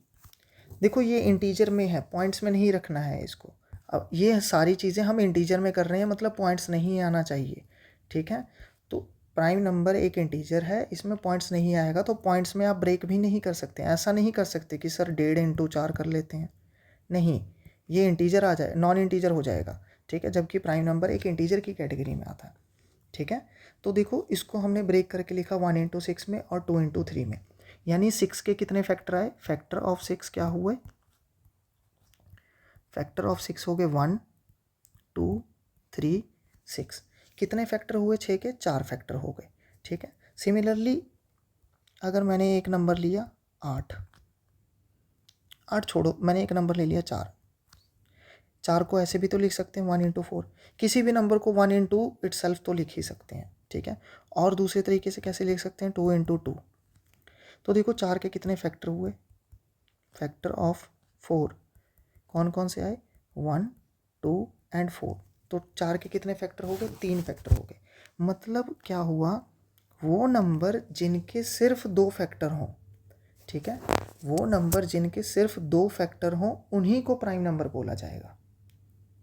Speaker 1: देखो, ये इंटीजर में है, पॉइंट्स में नहीं रखना है इसको। अब ये सारी चीज़ें हम इंटीजर में कर रहे हैं, मतलब पॉइंट्स नहीं आना चाहिए। ठीक है, तो प्राइम नंबर एक इंटीजर है, इसमें पॉइंट्स नहीं आएगा, तो पॉइंट्स में आप ब्रेक भी नहीं कर सकते। ऐसा नहीं कर सकते कि सर 1.5 इंटू 4 कर लेते हैं, नहीं, ये इंटीजर आ जाए, नॉन इंटीजर हो जाएगा, ठीक है, जबकि प्राइम नंबर एक इंटीजर की कैटेगरी में आता है, ठीक है। तो देखो इसको हमने ब्रेक करके लिखा 1 इंटू 6 में और 2 इंटू 3 में, यानी 6 के कितने फैक्टर आए, फैक्टर ऑफ 6 क्या हुए, फैक्टर ऑफ 6 हो गए 1 2 3 6। कितने फैक्टर हुए 6 के, 4 फैक्टर हो गए, ठीक है। सिमिलरली अगर मैंने एक नंबर लिया 8 छोड़ो, मैंने एक नंबर ले लिया 4 को ऐसे भी तो लिख सकते हैं 1 इंटू 4, किसी भी नंबर को 1 इंटू इट सेल्फ तो लिख ही सकते हैं, ठीक है। और दूसरे तरीके से कैसे लिख सकते हैं, 2 इंटू 2। तो देखो 4 के कितने फैक्टर हुए, फैक्टर ऑफ 4 कौन कौन से आए, 1 2 एंड 4। तो 4 के कितने फैक्टर हो गए, 3 फैक्टर हो गए। मतलब क्या हुआ, वो नंबर जिनके सिर्फ 2 फैक्टर हों, ठीक है, वो नंबर जिनके सिर्फ 2 फैक्टर हों उन्हीं को प्राइम नंबर बोला जाएगा,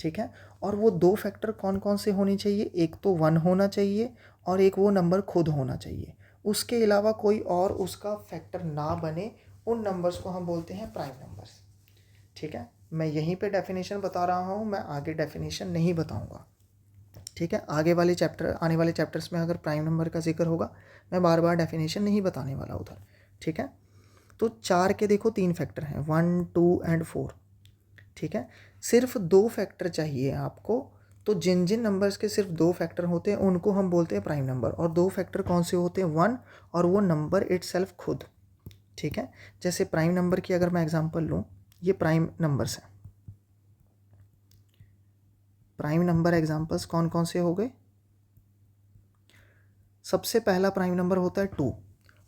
Speaker 1: ठीक है। और वो 2 फैक्टर कौन कौन से होने चाहिए, एक तो 1 होना चाहिए और एक वो नंबर खुद होना चाहिए, उसके अलावा कोई और उसका फैक्टर ना बने, उन नंबर्स को हम बोलते हैं प्राइम नंबर्स, ठीक है। मैं यहीं पे डेफिनेशन बता रहा हूँ, मैं आगे डेफिनेशन नहीं बताऊँगा, ठीक है। आगे वाले चैप्टर, आने वाले चैप्टर्स में अगर प्राइम नंबर का जिक्र होगा, मैं बार बार डेफिनेशन नहीं बताने वाला उधर, ठीक है। तो 4 के देखो 3 फैक्टर हैं, 1 2 एंड 4, ठीक है। सिर्फ 2 फैक्टर चाहिए आपको, तो जिन जिन नंबर्स के सिर्फ 2 फैक्टर होते हैं उनको हम बोलते हैं प्राइम नंबर। और 2 फैक्टर कौन से होते हैं, 1 और वो नंबर इटसेल्फ खुद, ठीक है। जैसे प्राइम नंबर की अगर मैं एग्जांपल लूँ, ये प्राइम नंबर्स हैं, प्राइम नंबर एग्जांपल्स कौन कौन से हो गए, सबसे पहला प्राइम नंबर होता है 2,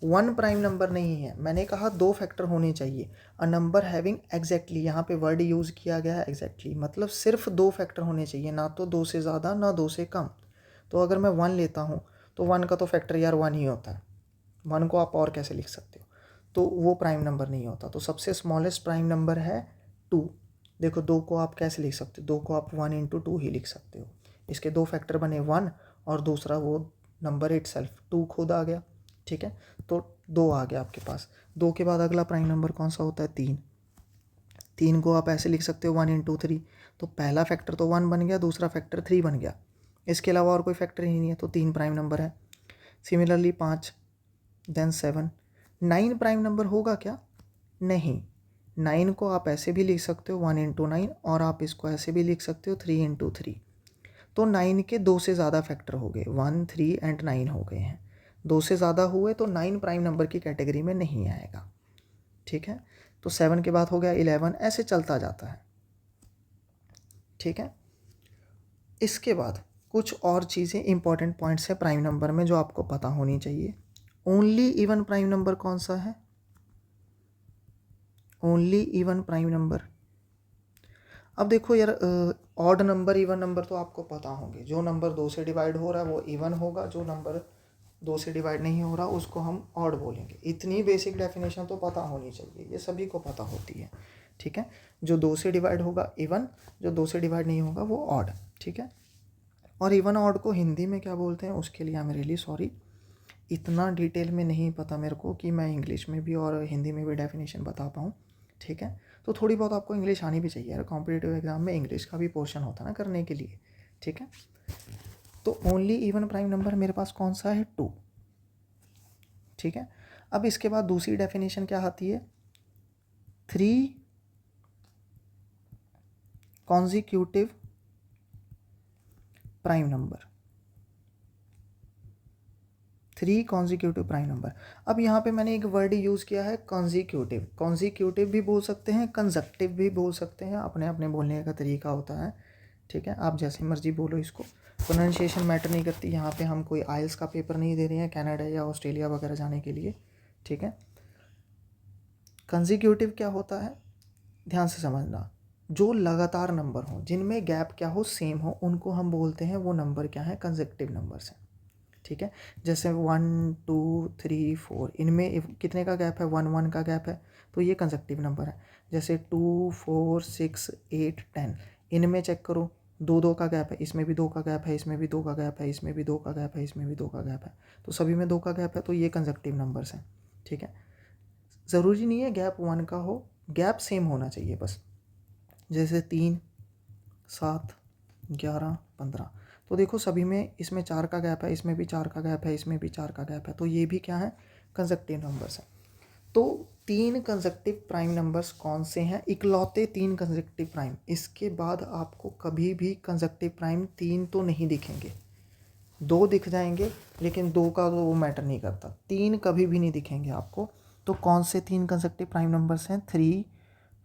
Speaker 1: 1 प्राइम नंबर नहीं है, मैंने कहा 2 फैक्टर होने चाहिए, अ नंबर हैविंग एग्जैक्टली, यहाँ पे वर्ड यूज़ किया गया है एग्जैक्टली, मतलब सिर्फ 2 फैक्टर होने चाहिए, ना तो 2 से ज़्यादा ना 2 से कम। तो अगर मैं 1 लेता हूँ तो 1 का तो फैक्टर यार 1 ही होता है, 1 को आप और कैसे लिख सकते हो, तो वो प्राइम नंबर नहीं होता। तो सबसे स्मॉलेस्ट प्राइम नंबर है 2। देखो 2 को आप कैसे लिख सकते हो, 2 को आप 1 इंटू 2 ही लिख सकते हो, इसके 2 फैक्टर बने 1 और दूसरा वो नंबर इटसेल्फ 2 खुद आ गया, ठीक है। तो 2 आ गया आपके पास। 2 के बाद अगला प्राइम नंबर कौन सा होता है, 3। 3 को आप ऐसे लिख सकते हो 1 इंटू 3, तो पहला फैक्टर तो 1 बन गया, दूसरा फैक्टर 3 बन गया, इसके अलावा और कोई फैक्टर ही नहीं है, तो 3 प्राइम नंबर है। सिमिलरली 5 देन 7, 9 प्राइम नंबर होगा क्या, नहीं, 9 को आप ऐसे भी लिख सकते हो 1 इंटू 9, और आप इसको ऐसे भी लिख सकते हो 3 इंटू 3। तो 9 के 2 से ज़्यादा फैक्टर हो गए, 1 3 एंड 9 हो गए हैं, 2 से ज़्यादा हुए तो 9 प्राइम नंबर की कैटेगरी में नहीं आएगा, ठीक है। तो 7 के बाद हो गया 11, ऐसे चलता जाता है, ठीक है। इसके बाद कुछ और चीज़ें इंपॉर्टेंट पॉइंट्स है प्राइम नंबर में जो आपको पता होनी चाहिए। ओनली इवन प्राइम नंबर कौन सा है, ओनली इवन प्राइम नंबर। अब देखो यार, ऑड नंबर इवन नंबर तो आपको पता होंगे, जो नंबर 2 से डिवाइड हो रहा है वो इवन होगा, जो नंबर 2 से डिवाइड नहीं हो रहा उसको हम ऑड बोलेंगे। इतनी बेसिक डेफिनेशन तो पता होनी चाहिए, ये सभी को पता होती है, ठीक है। जो 2 से डिवाइड होगा इवन, जो 2 से डिवाइड नहीं होगा वो ऑड, ठीक है। और इवन ऑड को हिंदी में क्या बोलते हैं उसके लिए आई एम रियली सॉरी, इतना डिटेल में नहीं पता मेरे को कि मैं इंग्लिश में भी और हिंदी में भी डेफिनेशन बता पाऊँ, ठीक है। तो थोड़ी बहुत आपको इंग्लिश आनी भी चाहिए यार, कॉम्पिटिटिव एग्जाम में इंग्लिश का भी पोर्शन होता है ना करने के लिए, ठीक है। तो ओनली इवन प्राइम नंबर मेरे पास कौन सा है, 2, ठीक है। अब इसके बाद दूसरी डेफिनेशन क्या आती है, 3 consecutive prime number, 3 consecutive prime number. अब यहाँ पे मैंने एक वर्ड यूज़ किया है कॉन्जिक्यूटिव, कॉन्जिक्यूटिव भी बोल सकते हैं, कंजक्टिव भी बोल सकते हैं, अपने अपने बोलने का तरीका होता है, ठीक है। आप जैसे मर्जी बोलो इसको, प्रोनाउंसिएशन मैटर नहीं करती। यहाँ पे हम कोई आइल्स का पेपर नहीं दे रहे हैं कनाडा या ऑस्ट्रेलिया वगैरह जाने के लिए, ठीक है। कंजिक्यूटिव क्या होता है, ध्यान से समझना, जो लगातार नंबर हो जिनमें गैप क्या हो, सेम हो, उनको हम बोलते हैं वो नंबर क्या है, कंसेक्टिव नंबर्स हैं, ठीक है। जैसे 1 2 3 4, इनमें कितने का गैप है, 1 1 का गैप है, तो ये कंसेक्टिव नंबर है। जैसे 2 4 6 8 10, इनमें चेक करो दो दो का गैप है, इसमें भी दो का गैप है, इसमें भी दो का गैप है, इसमें भी दो का गैप है, इसमें भी दो का गैप है, तो सभी में दो का गैप है, तो ये कंसेक्टिव नंबर्स हैं। ठीक है, ज़रूरी नहीं है गैप 1 का हो, गैप सेम होना चाहिए बस। जैसे 3, 7, 11, 15, तो देखो सभी में इसमें 4 का गैप है, इसमें भी 4 का गैप है, इसमें भी 4 का गैप है, तो ये भी क्या है, कंसेक्टिव नंबर्स हैं। तो 3 कंसेक्टिव प्राइम नंबर्स कौन से हैं, इकलौते 3 कंसेक्टिव प्राइम। इसके बाद आपको कभी भी कंसेक्टिव प्राइम 3 तो नहीं दिखेंगे, 2 दिख जाएंगे, लेकिन 2 का तो वो मैटर नहीं करता, 3 कभी भी नहीं दिखेंगे आपको। तो कौन से 3 कंसेक्टिव प्राइम नंबर्स हैं, 3,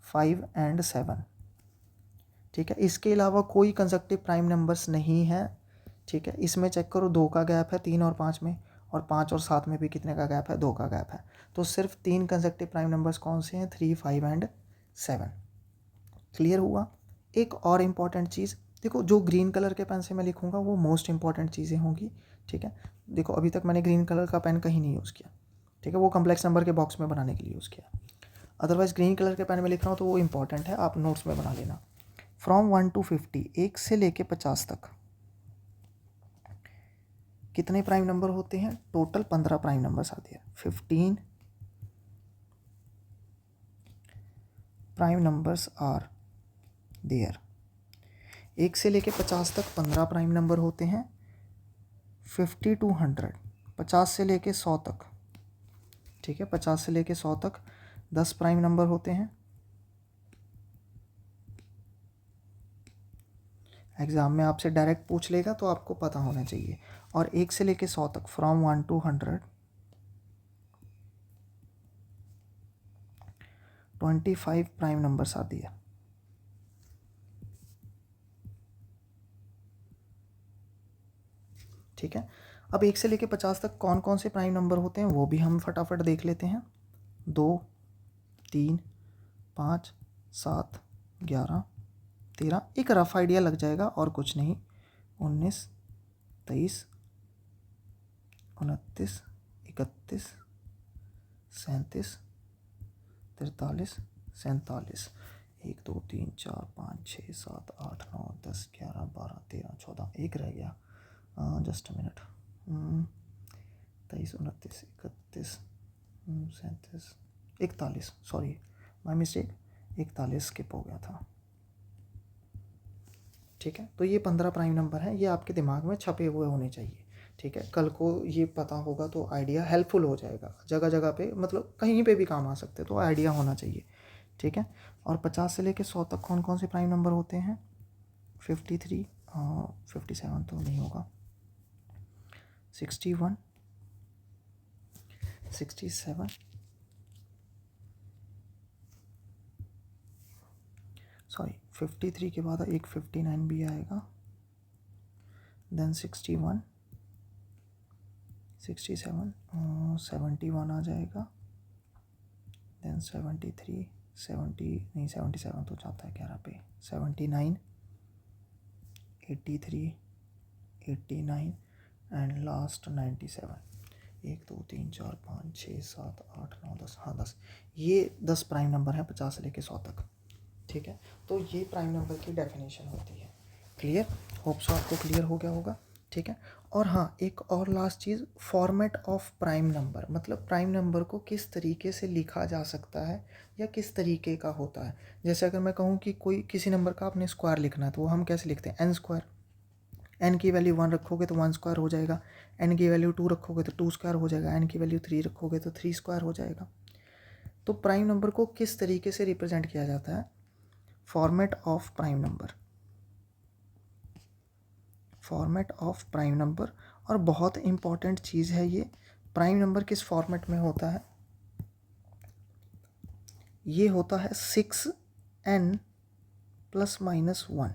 Speaker 1: 5 एंड 7। ठीक है, इसके अलावा कोई कंसेक्टिव प्राइम नंबर्स नहीं है। ठीक है, इसमें चेक करो 2 का गैप है 3 और 5 में, और 5 और 7 में भी कितने का गैप है, 2 का गैप है। तो सिर्फ 3 कंसेक्टिव प्राइम नंबर्स कौन से हैं, 3, 5 एंड 7। क्लियर हुआ। एक और इम्पॉर्टेंट चीज़ देखो, जो ग्रीन कलर के पेन से मैं लिखूंगा वो मोस्ट इंपॉर्टेंट चीज़ें होंगी। ठीक है, देखो अभी तक मैंने ग्रीन कलर का पेन कहीं नहीं यूज़ किया। ठीक है, वो कम्प्लेक्स नंबर के बॉक्स में बनाने के लिए यूज़ किया। अदरवाइज ग्रीन कलर के पेन में लिख रहा हूँ तो वो इंपॉर्टेंट है, आप नोट्स में बना लेना। फ्रॉम 1 to 50, 1 से लेके 50 तक कितने प्राइम नंबर होते हैं, टोटल 15 प्राइम नंबर्स आते हैं। 15 प्राइम नंबर्स आर देयर। 1 से लेके 50 तक 15 प्राइम नंबर होते हैं। 50 to 100, 50 से लेके 100 तक। ठीक है, 50 से लेके 100 तक 10 प्राइम नंबर होते हैं। एग्ज़ाम में आपसे डायरेक्ट पूछ लेगा तो आपको पता होना चाहिए। और 1 से लेके 100 तक, फ्रॉम 1 to 100, 25 प्राइम नंबर्स आती है। ठीक है, अब 1 से लेके 50 तक कौन कौन से प्राइम नंबर होते हैं वो भी हम फटाफट देख लेते हैं। 2, 3, 5, 7, 11, 13, एक रफ आइडिया लग जाएगा और कुछ नहीं। 19, 23, 29, 31, 37, 43, 47, 1, 2, 3, 4, 5, 6, 7, 8, 9, 10, 11, 12, 13, 14, एक रह गया, just a minute. 23, 29, 31, 37, 41, sorry my mistake, 41 skip हो गया था। ठीक है, तो ये 15 प्राइम नंबर हैं, ये आपके दिमाग में छपे हुए होने चाहिए। ठीक है, कल को ये पता होगा तो आइडिया हेल्पफुल हो जाएगा, जगह जगह पे मतलब कहीं पे भी काम आ सकते, तो आइडिया होना चाहिए। ठीक है, और 50 से लेके 100 तक कौन कौन से प्राइम नंबर होते हैं, 53, 57 तो नहीं होगा, 61, 67, सॉरी 53 के बाद एक 59 भी आएगा, देन 61, 67, 71 आ जाएगा, देन 73, 70 नहीं 77 तो जाता है 11 पे, 79, 83, 89 एंड लास्ट 97। 1, 2, 3, 4, 5, 6, 7, 8, 9, 10, हाँ 10। ये 10 प्राइम नंबर है 50 से लेके 100 तक। ठीक है, तो ये प्राइम नंबर की डेफिनेशन होती है। क्लियर, होप सो आपको क्लियर हो गया होगा। ठीक है, और हाँ एक और last cheese, format of prime number, मतलब प्राइम नंबर को किस तरीके से लिखा जा सकता है या किस तरीके का होता है। जैसे अगर मैं कहूँ कि कोई किसी नंबर का आपने स्क्वायर लिखना है तो वो हम कैसे लिखते हैं, एन स्क्वायर। एन की वैल्यू 1 रखोगे तो 1 स्क्वायर हो जाएगा, एन की वैल्यू 2 रखोगे तो 2 स्क्वायर हो जाएगा, एन की वैल्यू 3 रखोगे तो 3 स्क्वायर हो जाएगा। तो प्राइम नंबर को किस तरीके से रिप्रेजेंट किया जाता है, format of prime number, format of prime number. और बहुत इंपॉर्टेंट चीज़ है ये, प्राइम नंबर किस फॉर्मेट में होता है, ये होता है 6n ± 1।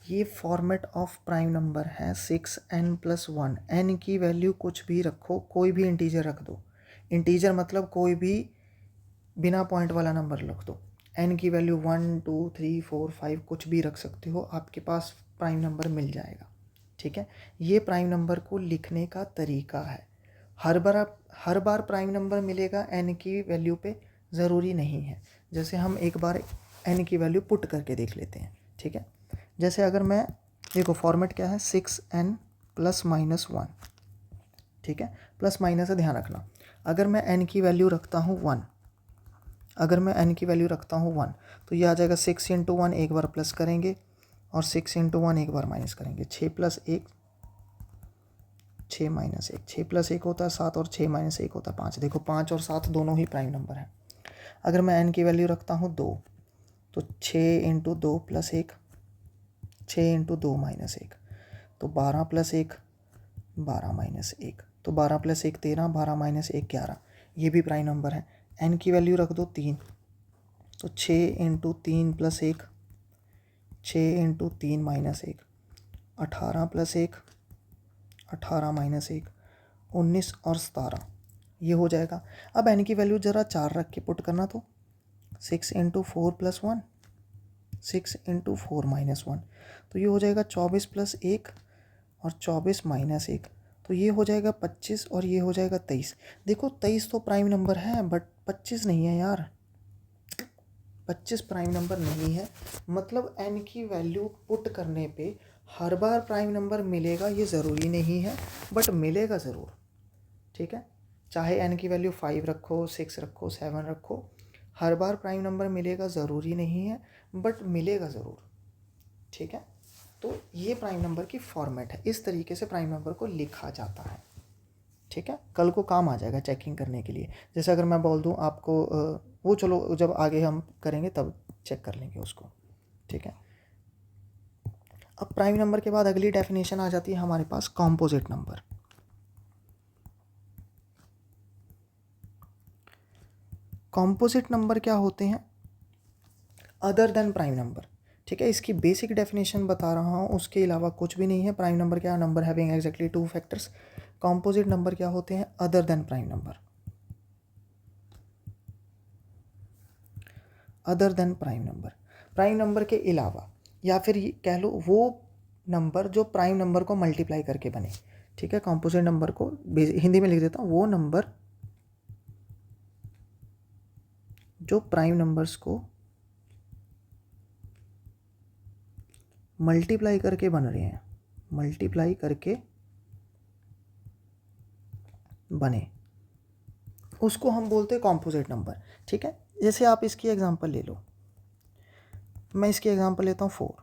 Speaker 1: ये फॉर्मेट ऑफ प्राइम नंबर है 6n + 1। n की वैल्यू कुछ भी रखो, कोई भी इंटीजर रख दो, इंटीजर मतलब कोई भी बिना पॉइंट वाला नंबर रख दो। n की वैल्यू 1, 2, 3, 4, 5 कुछ भी रख सकते हो, आपके पास प्राइम नंबर मिल जाएगा। ठीक है, ये प्राइम नंबर को लिखने का तरीका है। हर बार प्राइम नंबर मिलेगा n की वैल्यू पे, ज़रूरी नहीं है। जैसे हम एक बार n की वैल्यू पुट करके देख लेते हैं। ठीक है, जैसे अगर मैं, देखो फॉर्मेट क्या है, 6n प्लस माइनस 1, ठीक है, प्लस माइनस है ध्यान रखना। अगर मैं n की वैल्यू रखता हूँ 1, अगर मैं n की वैल्यू रखता हूँ 1, तो ये आ जाएगा 6 इंटू 1, एक बार प्लस करेंगे और 6 इंटू 1 एक बार माइनस करेंगे। 6 प्लस 1 6 माइनस 1, 6 प्लस 1 होता है 7 और 6 माइनस 1 होता है 5। देखो 5 और 7 दोनों ही प्राइम नंबर हैं। अगर मैं n की वैल्यू रखता हूँ 2, तो 6 इंटू 2 प्लस 1, 6 इंटू 2 माइनस 1, तो 12 प्लस 1 12 माइनस 1, तो 12 प्लस 1 13, 12 माइनस 1 11, ये भी प्राइम नंबर है। n की वैल्यू रख दो 3, तो 6 into 3 plus 1, 6 into 3 minus 1, 18 plus 1 18 minus 1 19 और 17, ये हो जाएगा। अब n की वैल्यू ज़रा 4 रख के पुट करना, तो 6 इंटू 4 प्लस 1, 6 इंटू 4 माइनस 1, तो ये हो जाएगा 24 प्लस 1 और 24 माइनस 1, तो ये हो जाएगा 25 और ये हो जाएगा 23। देखो 23 तो प्राइम नंबर है बट 25 नहीं है यार, 25 प्राइम नंबर नहीं है। मतलब n की वैल्यू पुट करने पे हर बार प्राइम नंबर मिलेगा ये ज़रूरी नहीं है, बट मिलेगा ज़रूर, ठीक है। चाहे n की वैल्यू 5 रखो, 6 रखो, 7 रखो, हर बार प्राइम नंबर मिलेगा ज़रूरी नहीं है, बट मिलेगा ज़रूर, ठीक है। तो ये प्राइम नंबर की फॉर्मेट है, इस तरीके से प्राइम नंबर को लिखा जाता है, ठीक है। कल को काम आ जाएगा चेकिंग करने के लिए। जैसे अगर मैं बोल दूं आपको वो चलो जब आगे हम करेंगे तब चेक कर लेंगे उसको, ठीक है। अब प्राइम नंबर के बाद अगली डेफिनेशन आ जाती है हमारे पास कॉम्पोजिट नंबर। कॉम्पोजिट नंबर क्या होते हैं? अदर देन प्राइम नंबर, ठीक है। इसकी बेसिक डेफिनेशन बता रहा हूँ, उसके अलावा कुछ भी नहीं है। प्राइम नंबर क्या है? Number having exactly 2 factors. Composite number क्या होते हैं? Other than prime number, other than prime number, prime number के अलावा, या फिर ये कह लो वो नंबर जो प्राइम नंबर को मल्टीप्लाई करके बने, ठीक है। कॉम्पोजिट नंबर को हिंदी में लिख देता हूँ, वो नंबर जो प्राइम नंबर्स को मल्टीप्लाई करके बन रहे हैं, मल्टीप्लाई करके बने, उसको हम बोलते हैं कॉम्पोजिट नंबर, ठीक है। जैसे आप इसकी एग्जांपल ले लो, मैं इसकी एग्जांपल लेता हूँ 4,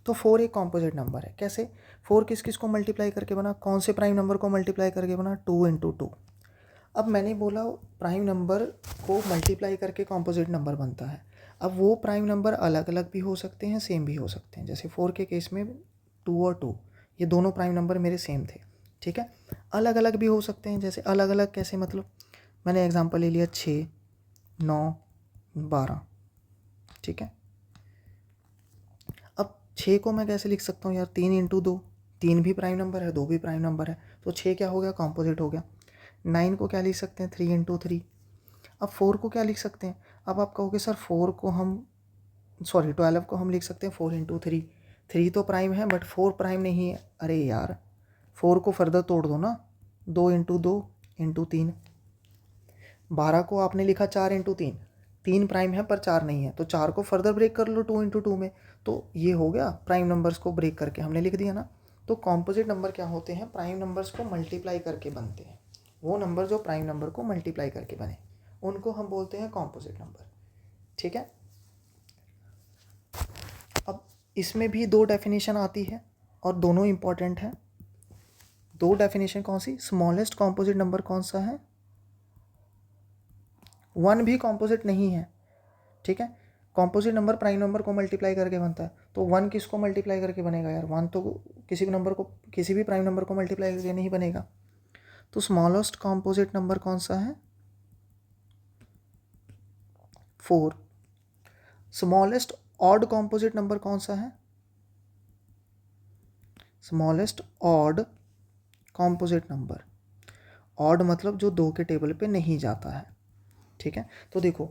Speaker 1: तो 4 एक कॉम्पोजिट नंबर है। कैसे? 4 किस किस को मल्टीप्लाई करके बना? कौन से प्राइम नंबर को मल्टीप्लाई करके बना? 2 इंटू 2। अब मैंने बोला प्राइम नंबर को मल्टीप्लाई करके कॉम्पोजिट नंबर बनता है। अब वो प्राइम नंबर अलग अलग भी हो सकते हैं, सेम भी हो सकते हैं। जैसे 4 के केस में 2 और 2 ये दोनों प्राइम नंबर मेरे सेम थे, ठीक है। अलग अलग भी हो सकते हैं। जैसे अलग अलग कैसे? मतलब मैंने एग्जांपल ले लिया 6 9 12, ठीक है। अब 6 को मैं कैसे लिख सकता हूँ यार? 3 इंटू 2, 3 भी प्राइम नंबर है, 2 भी प्राइम नंबर है, तो 6 क्या हो गया? कॉम्पोजिट हो गया। 9 को क्या लिख सकते हैं? 3 इंटू 3। अब 4 को क्या लिख सकते हैं? अब आप कहोगे सर 4 को हम 12 को हम लिख सकते हैं 4 इंटू 3। 3 तो प्राइम है बट 4 प्राइम नहीं है। अरे यार 4 को फर्दर तोड़ दो ना, 2 इंटू 2 इंटू 3। 12 को आपने लिखा 4 इंटू 3, 3 प्राइम है पर 4 नहीं है, तो 4 को फर्दर ब्रेक कर लो 2 इंटू 2 में, तो ये हो गया प्राइम नंबर्स को ब्रेक करके हमने लिख दिया ना। तो कॉम्पोजिट नंबर क्या होते हैं? प्राइम नंबर्स को मल्टीप्लाई करके बनते हैं। वो नंबर जो प्राइम नंबर को मल्टीप्लाई करके बने उनको हम बोलते हैं कॉम्पोजिट नंबर, ठीक है। अब इसमें भी 2 डेफिनेशन आती है और दोनों इंपॉर्टेंट हैं। 2 डेफिनेशन कौन सी? स्मॉलेस्ट कॉम्पोजिट नंबर कौन सा है? 1 भी कॉम्पोजिट नहीं है, ठीक है। कॉम्पोजिट नंबर प्राइम नंबर को मल्टीप्लाई करके बनता है, तो 1 किसको मल्टीप्लाई करके बनेगा यार? 1 तो किसी भी नंबर को, किसी भी प्राइम नंबर को मल्टीप्लाई करके नहीं बनेगा। तो स्मॉलेस्ट कॉम्पोजिट नंबर कौन सा है? 4। स्मॉलेस्ट ऑड कॉम्पोजिट नंबर कौन सा है? Smallest odd composite number, odd मतलब जो 2 के टेबल पे नहीं जाता है, ठीक है। तो देखो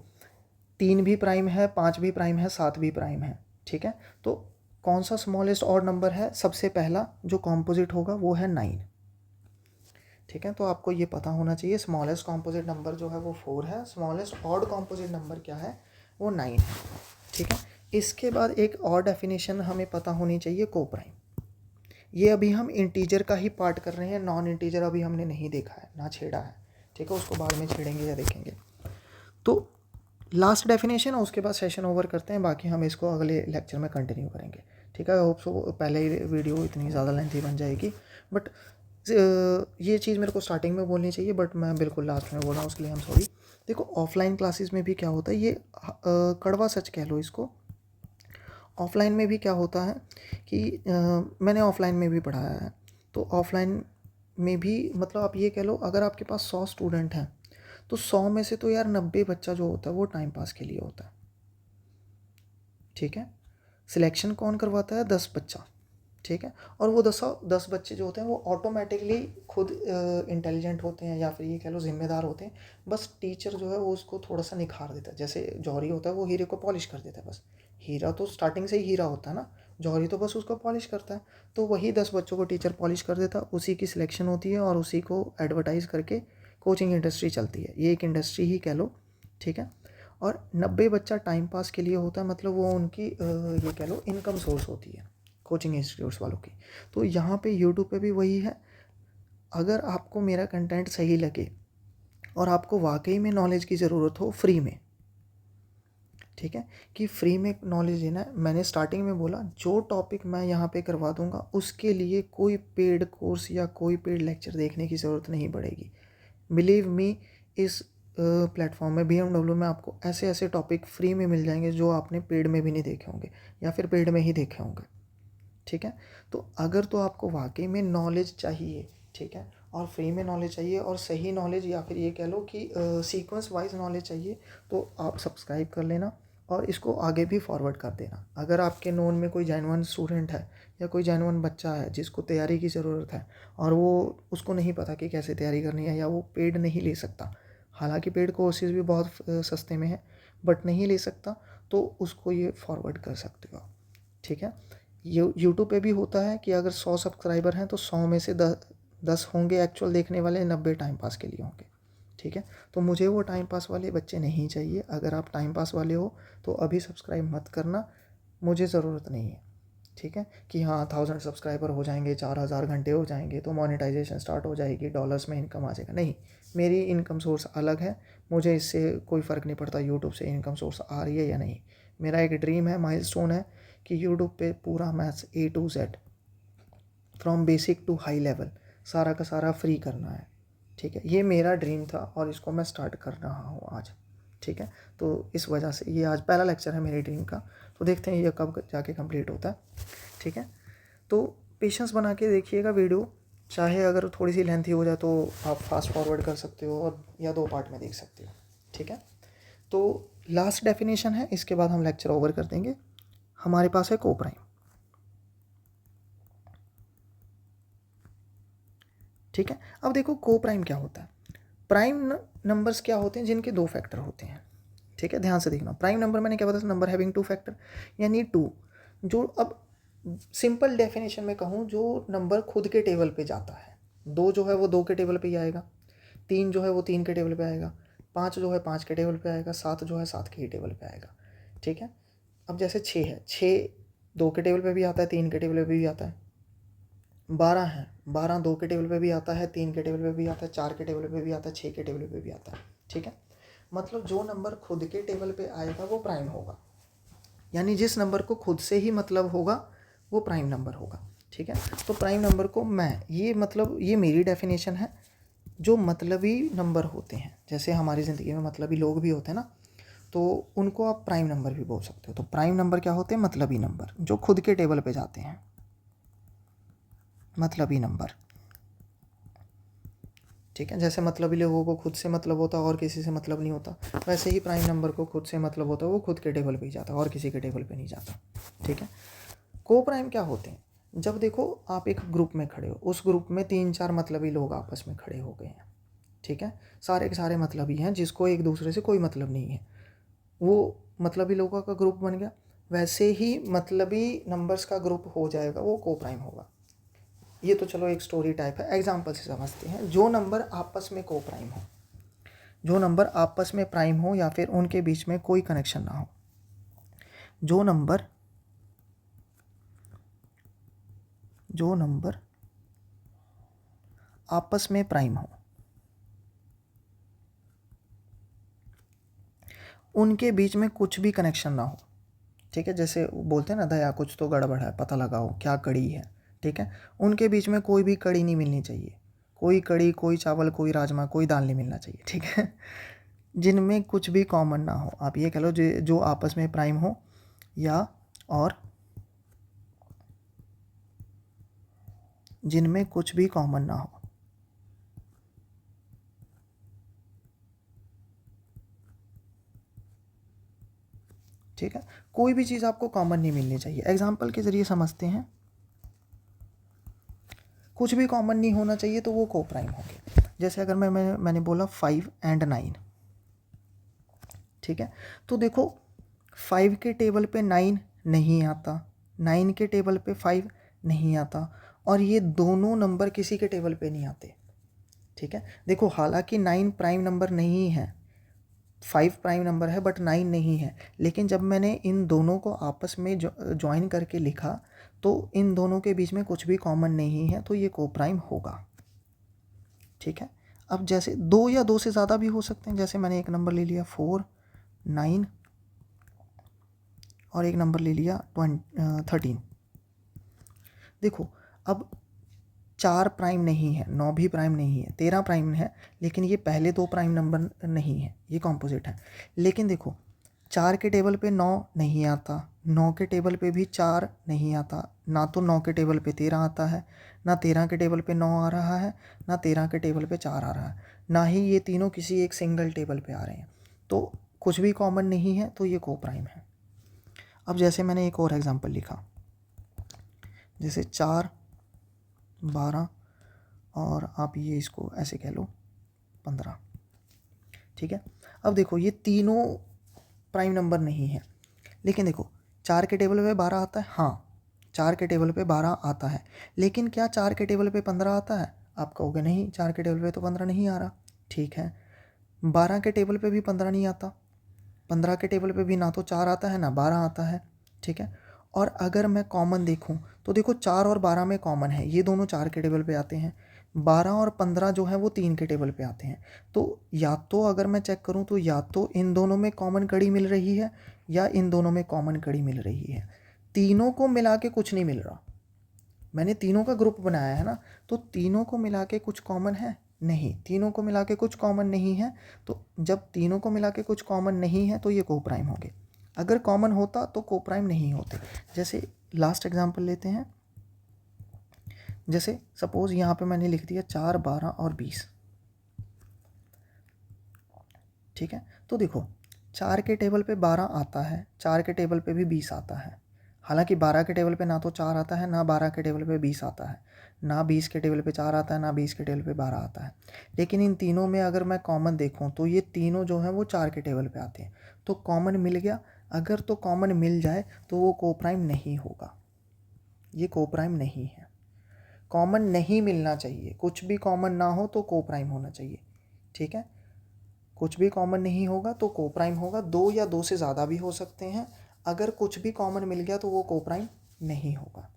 Speaker 1: 3 भी प्राइम है, 5 भी प्राइम है, 7 भी प्राइम है, ठीक है। तो कौन सा स्मॉलेस्ट ऑड नंबर है? सबसे पहला जो कॉम्पोजिट होगा वो है 9, ठीक है। तो आपको ये पता होना चाहिए स्मॉलेस्ट कॉम्पोजिट नंबर जो है वो 4 है, स्मॉलेस्ट ऑड कॉम्पोजिट नंबर क्या है? वो 9 है, ठीक है। इसके बाद एक और डेफिनेशन हमें पता होनी चाहिए, कोप्राइम। ये अभी हम इंटीजर का ही पार्ट कर रहे हैं, नॉन इंटीजर अभी हमने नहीं देखा है, ना छेड़ा है, ठीक है, उसको बाद में छेड़ेंगे या देखेंगे। तो लास्ट डेफिनेशन है, उसके बाद सेशन ओवर करते हैं, बाकी हम इसको अगले लेक्चर में कंटिन्यू करेंगे, ठीक है। आई होप सो पहले ही वीडियो इतनी ज़्यादा लेंथी बन जाएगी, बट ये चीज़ मेरे को स्टार्टिंग में बोलनी चाहिए, बट मैं बिल्कुल लास्ट में बोल रहा हूँ, उसके लिए हम सॉरी। देखो ऑफलाइन क्लासेस में भी क्या होता है, ये कड़वा सच कह लो इसको, ऑफलाइन में भी क्या होता है कि मैंने ऑफलाइन में भी पढ़ाया है, तो ऑफलाइन में भी मतलब आप ये कह लो, अगर आपके पास 100 स्टूडेंट हैं तो 100 में से तो यार 90 बच्चा जो होता है वो टाइम पास के लिए होता है, ठीक है। सिलेक्शन कौन करवाता है, 10 बच्चा, ठीक है। और वो 10 बच्चे जो होते हैं वो ऑटोमेटिकली खुद इंटेलिजेंट होते हैं, या फिर ये कह लो जिम्मेदार होते हैं, बस टीचर जो है वो उसको थोड़ा सा निखार देता है। जैसे जौहरी होता है वो हीरे को पॉलिश कर देता है, बस हीरा तो स्टार्टिंग से ही हीरा होता है ना, जौहरी तो बस उसको पॉलिश करता है। तो वही 10 बच्चों को टीचर पॉलिश कर देता है, उसी की सिलेक्शन होती है और उसी को एडवर्टाइज़ करके कोचिंग इंडस्ट्री चलती है, ये एक इंडस्ट्री ही कह लो, ठीक है। और 90 बच्चा टाइम पास के लिए होता है, मतलब वो उनकी ये कह लो इनकम सोर्स होती है कोचिंग इंस्टीट्यूट्स वालों की। तो यहाँ पे यूट्यूब पे भी वही है, अगर आपको मेरा कंटेंट सही लगे और आपको वाकई में नॉलेज की ज़रूरत हो फ्री में, ठीक है, कि फ्री में नॉलेज लेना है, मैंने स्टार्टिंग में बोला जो टॉपिक मैं यहाँ पे करवा दूँगा उसके लिए कोई पेड कोर्स या कोई पेड लेक्चर देखने की ज़रूरत नहीं पड़ेगी। बिलीव मी, इस प्लेटफॉर्म में BMW में आपको ऐसे ऐसे टॉपिक फ्री में मिल जाएंगे जो आपने पेड में भी नहीं देखे होंगे या फिर पेड में ही देखे होंगे, ठीक है। तो अगर तो आपको वाकई में नॉलेज चाहिए, ठीक है, और फ्री में नॉलेज चाहिए और सही नॉलेज, या फिर ये कह लो कि सीक्वेंस वाइज नॉलेज चाहिए, तो आप सब्सक्राइब कर लेना और इसको आगे भी फॉरवर्ड कर देना। अगर आपके नोन में कोई जेन्युइन स्टूडेंट है या कोई जेन्युइन बच्चा है जिसको तैयारी की ज़रूरत है और वो उसको नहीं पता कि कैसे तैयारी करनी है, या वो पेड नहीं ले सकता, हालांकि पेड कोर्सेज भी बहुत सस्ते में है, बट नहीं ले सकता, तो उसको ये फॉरवर्ड कर सकते हो आप, ठीक है। यूट्यूब पे भी होता है कि अगर 100 सब्सक्राइबर हैं तो 100 में से 10 होंगे एक्चुअल देखने वाले, 90 टाइम पास के लिए होंगे, ठीक है। तो मुझे वो टाइम पास वाले बच्चे नहीं चाहिए। अगर आप टाइम पास वाले हो तो अभी सब्सक्राइब मत करना, मुझे ज़रूरत नहीं है, ठीक है। कि हाँ 1000 सब्सक्राइबर हो जाएंगे, 4000 घंटे हो जाएंगे तो मोनेटाइजेशन स्टार्ट हो जाएगी, डॉलर्स में इनकम आ जाएगा, नहीं, मेरी इनकम सोर्स अलग है, मुझे इससे कोई फ़र्क नहीं पड़ता यूट्यूब से इनकम सोर्स आ रही है या नहीं। मेरा एक ड्रीम है, माइलस्टोन है कि यूट्यूब पे पूरा maths A to Z from basic to high level सारा का सारा फ्री करना है, ठीक है। ये मेरा ड्रीम था और इसको मैं स्टार्ट कर रहा हूँ आज, ठीक है। तो इस वजह से ये आज पहला लेक्चर है मेरे ड्रीम का, तो देखते हैं ये कब जाके कंप्लीट होता है, ठीक है। तो पेशेंस बना के देखिएगा वीडियो, चाहे अगर थोड़ी सी लेंथी हो जाए तो आप फास्ट फॉरवर्ड कर सकते हो और या 2 पार्ट में देख सकते हो, ठीक है। तो लास्ट डेफिनेशन है, इसके बाद हम लेक्चर ओवर कर देंगे। हमारे पास है कोप्राइम, ठीक है। अब देखो कोप्राइम क्या होता है। प्राइम नंबर्स क्या होते हैं, जिनके 2 फैक्टर होते हैं, ठीक है, ध्यान से देखना। प्राइम नंबर मैंने क्या बताया, नंबर हैविंग 2 फैक्टर, यानी 2, जो अब सिंपल डेफिनेशन में कहूँ, जो नंबर खुद के टेबल पे जाता है, 2 जो है वो 2 के टेबल पे ही आएगा, 3 जो है वो 3 के टेबल पे आएगा, 5 जो है 5 के टेबल पे आएगा, 7 जो है 7 के ही टेबल पे आएगा, ठीक है। अब जैसे 6 है, 6 2 के टेबल पे भी आता है, 3 के टेबल पे भी आता है। 12 है, 12 2 के टेबल पे भी आता है, 3 के टेबल पे भी आता है, 4 के टेबल पे भी आता है, 6 के टेबल पे भी आता है, ठीक है। मतलब जो नंबर खुद के टेबल पे आएगा वो प्राइम होगा, यानी जिस नंबर को खुद से ही मतलब होगा वो प्राइम नंबर होगा, ठीक है। तो प्राइम नंबर को मैं ये मतलब ये मेरी डेफिनेशन है, जो मतलबी नंबर होते हैं, जैसे हमारी ज़िंदगी में मतलबी लोग भी होते हैं ना, तो उनको आप प्राइम नंबर भी बोल सकते हो। तो प्राइम नंबर क्या होते हैं, मतलबी नंबर जो खुद के टेबल पे जाते हैं, मतलबी नंबर, ठीक है। जैसे मतलबी लोगों को खुद से मतलब होता है और किसी से मतलब नहीं होता, वैसे ही प्राइम नंबर को खुद से मतलब होता है, वो खुद के टेबल पे ही जाता है और किसी के टेबल पे नहीं जाता, ठीक है। को प्राइम क्या होते हैं, जब देखो आप एक ग्रुप में खड़े हो, उस ग्रुप में 3-4 मतलबी लोग आपस में खड़े हो गए हैं, ठीक है, सारे के सारे मतलबी हैं, जिसको एक दूसरे से कोई मतलब नहीं है, वो मतलबी लोगों का ग्रुप बन गया, वैसे ही मतलबी नंबर्स का ग्रुप हो जाएगा, वो को प्राइम होगा। ये तो चलो एक स्टोरी टाइप है, एग्जाम्पल से समझते हैं। जो नंबर आपस में को प्राइम हो, जो नंबर आपस में प्राइम हो या फिर उनके बीच में कोई कनेक्शन ना हो, जो नंबर आपस में प्राइम हो, उनके बीच में कुछ भी कनेक्शन ना हो। ठीक है, जैसे बोलते हैं ना, दया कुछ तो गड़बड़ है, पता लगाओ क्या कड़ी है। ठीक है, उनके बीच में कोई भी कड़ी नहीं मिलनी चाहिए, कोई कड़ी, कोई चावल, कोई राजमा, कोई दाल नहीं मिलना चाहिए। ठीक है, जिनमें कुछ भी कॉमन ना हो, आप ये कह लो जो आपस में प्राइम हो, या और जिनमें कुछ भी कॉमन ना हो। ठीक है, कोई भी चीज़ आपको कॉमन नहीं मिलनी चाहिए। एग्जाम्पल के ज़रिए समझते हैं, कुछ भी कॉमन नहीं होना चाहिए तो वो को प्राइम होंगे। जैसे अगर मैंने बोला 5 एंड 9। ठीक है, तो देखो 5 के टेबल पे 9 नहीं आता, 9 के टेबल पे 5 नहीं आता, और ये दोनों नंबर किसी के टेबल पे नहीं आते। ठीक है, देखो हालांकि 9 प्राइम नंबर नहीं है, 5 प्राइम नंबर है, बट 9 नहीं है, लेकिन जब मैंने इन दोनों को आपस में ज्वाइन करके लिखा तो इन दोनों के बीच में कुछ भी कॉमन नहीं है, तो ये को प्राइम होगा। ठीक है, अब जैसे 2 या 2 से ज़्यादा भी हो सकते हैं, जैसे मैंने एक नंबर ले लिया 4, 9 और एक नंबर ले लिया 13। देखो अब 4 प्राइम नहीं है, 9 भी प्राइम नहीं है, 13 प्राइम है, लेकिन ये पहले 2 प्राइम नंबर नहीं है, ये कॉम्पोजिट है। लेकिन देखो 4 के टेबल पे 9 नहीं आता, 9 के टेबल पे भी 4 नहीं आता, ना तो 9 के टेबल पे 13 आता है, ना 13 के टेबल पे 9 आ रहा है, ना 13 के टेबल पे 4 आ रहा है, ना ही ये तीनों किसी एक सिंगल टेबल पे आ रहे हैं, तो कुछ भी कॉमन नहीं है, तो ये को प्राइम है। अब जैसे मैंने एक और एग्जांपल लिखा, जैसे 4, 12 और आप ये इसको ऐसे कह लो 15। ठीक है, अब देखो ये तीनों प्राइम नंबर नहीं है, लेकिन देखो 4 के टेबल पे 12 आता है, हाँ 4 के टेबल पे 12 आता है, लेकिन क्या 4 के टेबल पे 15 आता है? आप कहोगे नहीं, 4 के टेबल पे तो 15 नहीं आ रहा। ठीक है, 12 के टेबल पे भी 15 नहीं आता, 15 के टेबल पे भी ना तो 4 आता है ना 12 आता है। ठीक है, और अगर मैं कॉमन देखूं तो देखो 4 और 12 में कॉमन है, ये दोनों 4 के टेबल पे आते हैं, 12 और 15 जो है वो 3 के टेबल पे आते हैं। तो या तो अगर मैं चेक करूं तो या तो इन दोनों में कॉमन कड़ी मिल रही है, या इन दोनों में कॉमन कड़ी मिल रही है। तीनों को मिला के कुछ नहीं मिल रहा, मैंने तीनों का ग्रुप बनाया है ना, तो तीनों को मिला के कुछ कॉमन है नहीं, तीनों को मिला के कुछ कॉमन नहीं है। तो जब तीनों को मिला के कुछ कॉमन नहीं है तो ये को प्राइम होंगे, अगर कॉमन होता तो को प्राइम नहीं होते। जैसे लास्ट एग्जांपल लेते हैं, जैसे सपोज यहाँ पे मैंने लिख दिया 4, 12 और 20। ठीक है, तो देखो 4 के टेबल पे 12 आता है, 4 के टेबल पे भी 20 आता है, हालांकि 12 के टेबल पे ना तो 4 आता है, ना 12 के टेबल पे 20 आता है, ना 20 के टेबल पे 4 आता है, ना 20 के टेबल पे 12 आता है। लेकिन इन तीनों में अगर मैं कॉमन देखूं तो ये तीनों जो हैं वो 4 के टेबल पे आते हैं, तो कॉमन मिल गया। अगर तो कॉमन मिल जाए तो वो को प्राइम नहीं होगा, ये को प्राइम नहीं है। कॉमन नहीं मिलना चाहिए, कुछ भी कॉमन ना हो तो को प्राइम होना चाहिए। ठीक है, कुछ भी कॉमन नहीं होगा तो को प्राइम होगा, 2 या 2 से ज़्यादा भी हो सकते हैं, अगर कुछ भी कॉमन मिल गया तो वो को प्राइम नहीं होगा।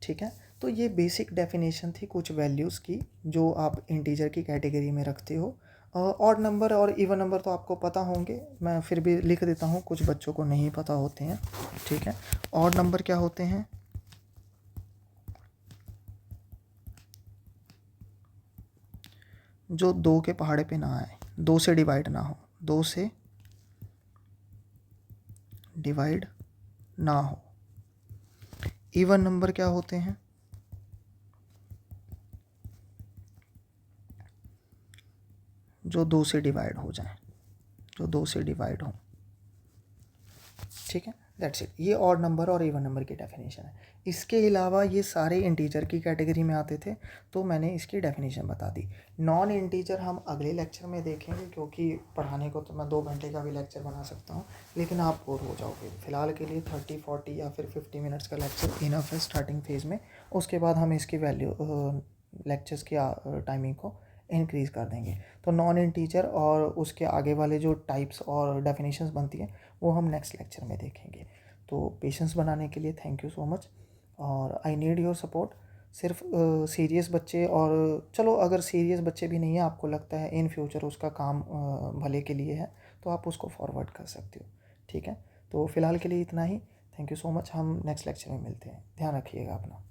Speaker 1: ठीक है, तो ये बेसिक डेफिनेशन थी कुछ वैल्यूज़ की जो आप इंटीजर की कैटेगरी में रखते हो। ऑड नंबर और इवन नंबर तो आपको पता होंगे, मैं फिर भी लिख देता हूँ, कुछ बच्चों को नहीं पता होते हैं। ठीक है, ऑड नंबर क्या होते हैं? जो 2 के पहाड़े पे ना आए, 2 से डिवाइड ना हो, 2 से डिवाइड ना हो। इवन नंबर क्या होते हैं? जो 2 से डिवाइड हो जाए, जो 2 से डिवाइड हो। ठीक है, दैट्स इट। ये ऑड नंबर और इवन नंबर की डेफिनेशन है। इसके अलावा ये सारे इंटीजर की कैटेगरी में आते थे, तो मैंने इसकी डेफिनेशन बता दी। नॉन इंटीजर हम अगले लेक्चर में देखेंगे, क्योंकि पढ़ाने को तो मैं 2 घंटे का भी लेक्चर बना सकता हूँ, लेकिन आप बोर हो जाओगे। फिलहाल के लिए 30, 40 या फिर 50 मिनट्स का लेक्चर इनफ है स्टार्टिंग फेज़ में। उसके बाद हम इसकी लेक्चर्स की टाइमिंग को इंक्रीज़ कर देंगे। तो नॉन इंटीजर और उसके आगे वाले जो टाइप्स और डेफिनेशंस बनती हैं वो हम नेक्स्ट लेक्चर में देखेंगे। तो पेशेंस बनाने के लिए थैंक यू सो मच, और आई नीड योर सपोर्ट। सिर्फ सीरियस बच्चे, और चलो अगर सीरियस बच्चे भी नहीं है, आपको लगता है इन फ्यूचर उसका काम भले के लिए है, तो आप उसको फॉरवर्ड कर सकते हो। ठीक है, तो फ़िलहाल के लिए इतना ही। Thank you so much. हम नेक्स्ट लेक्चर में मिलते हैं। ध्यान रखिएगा अपना।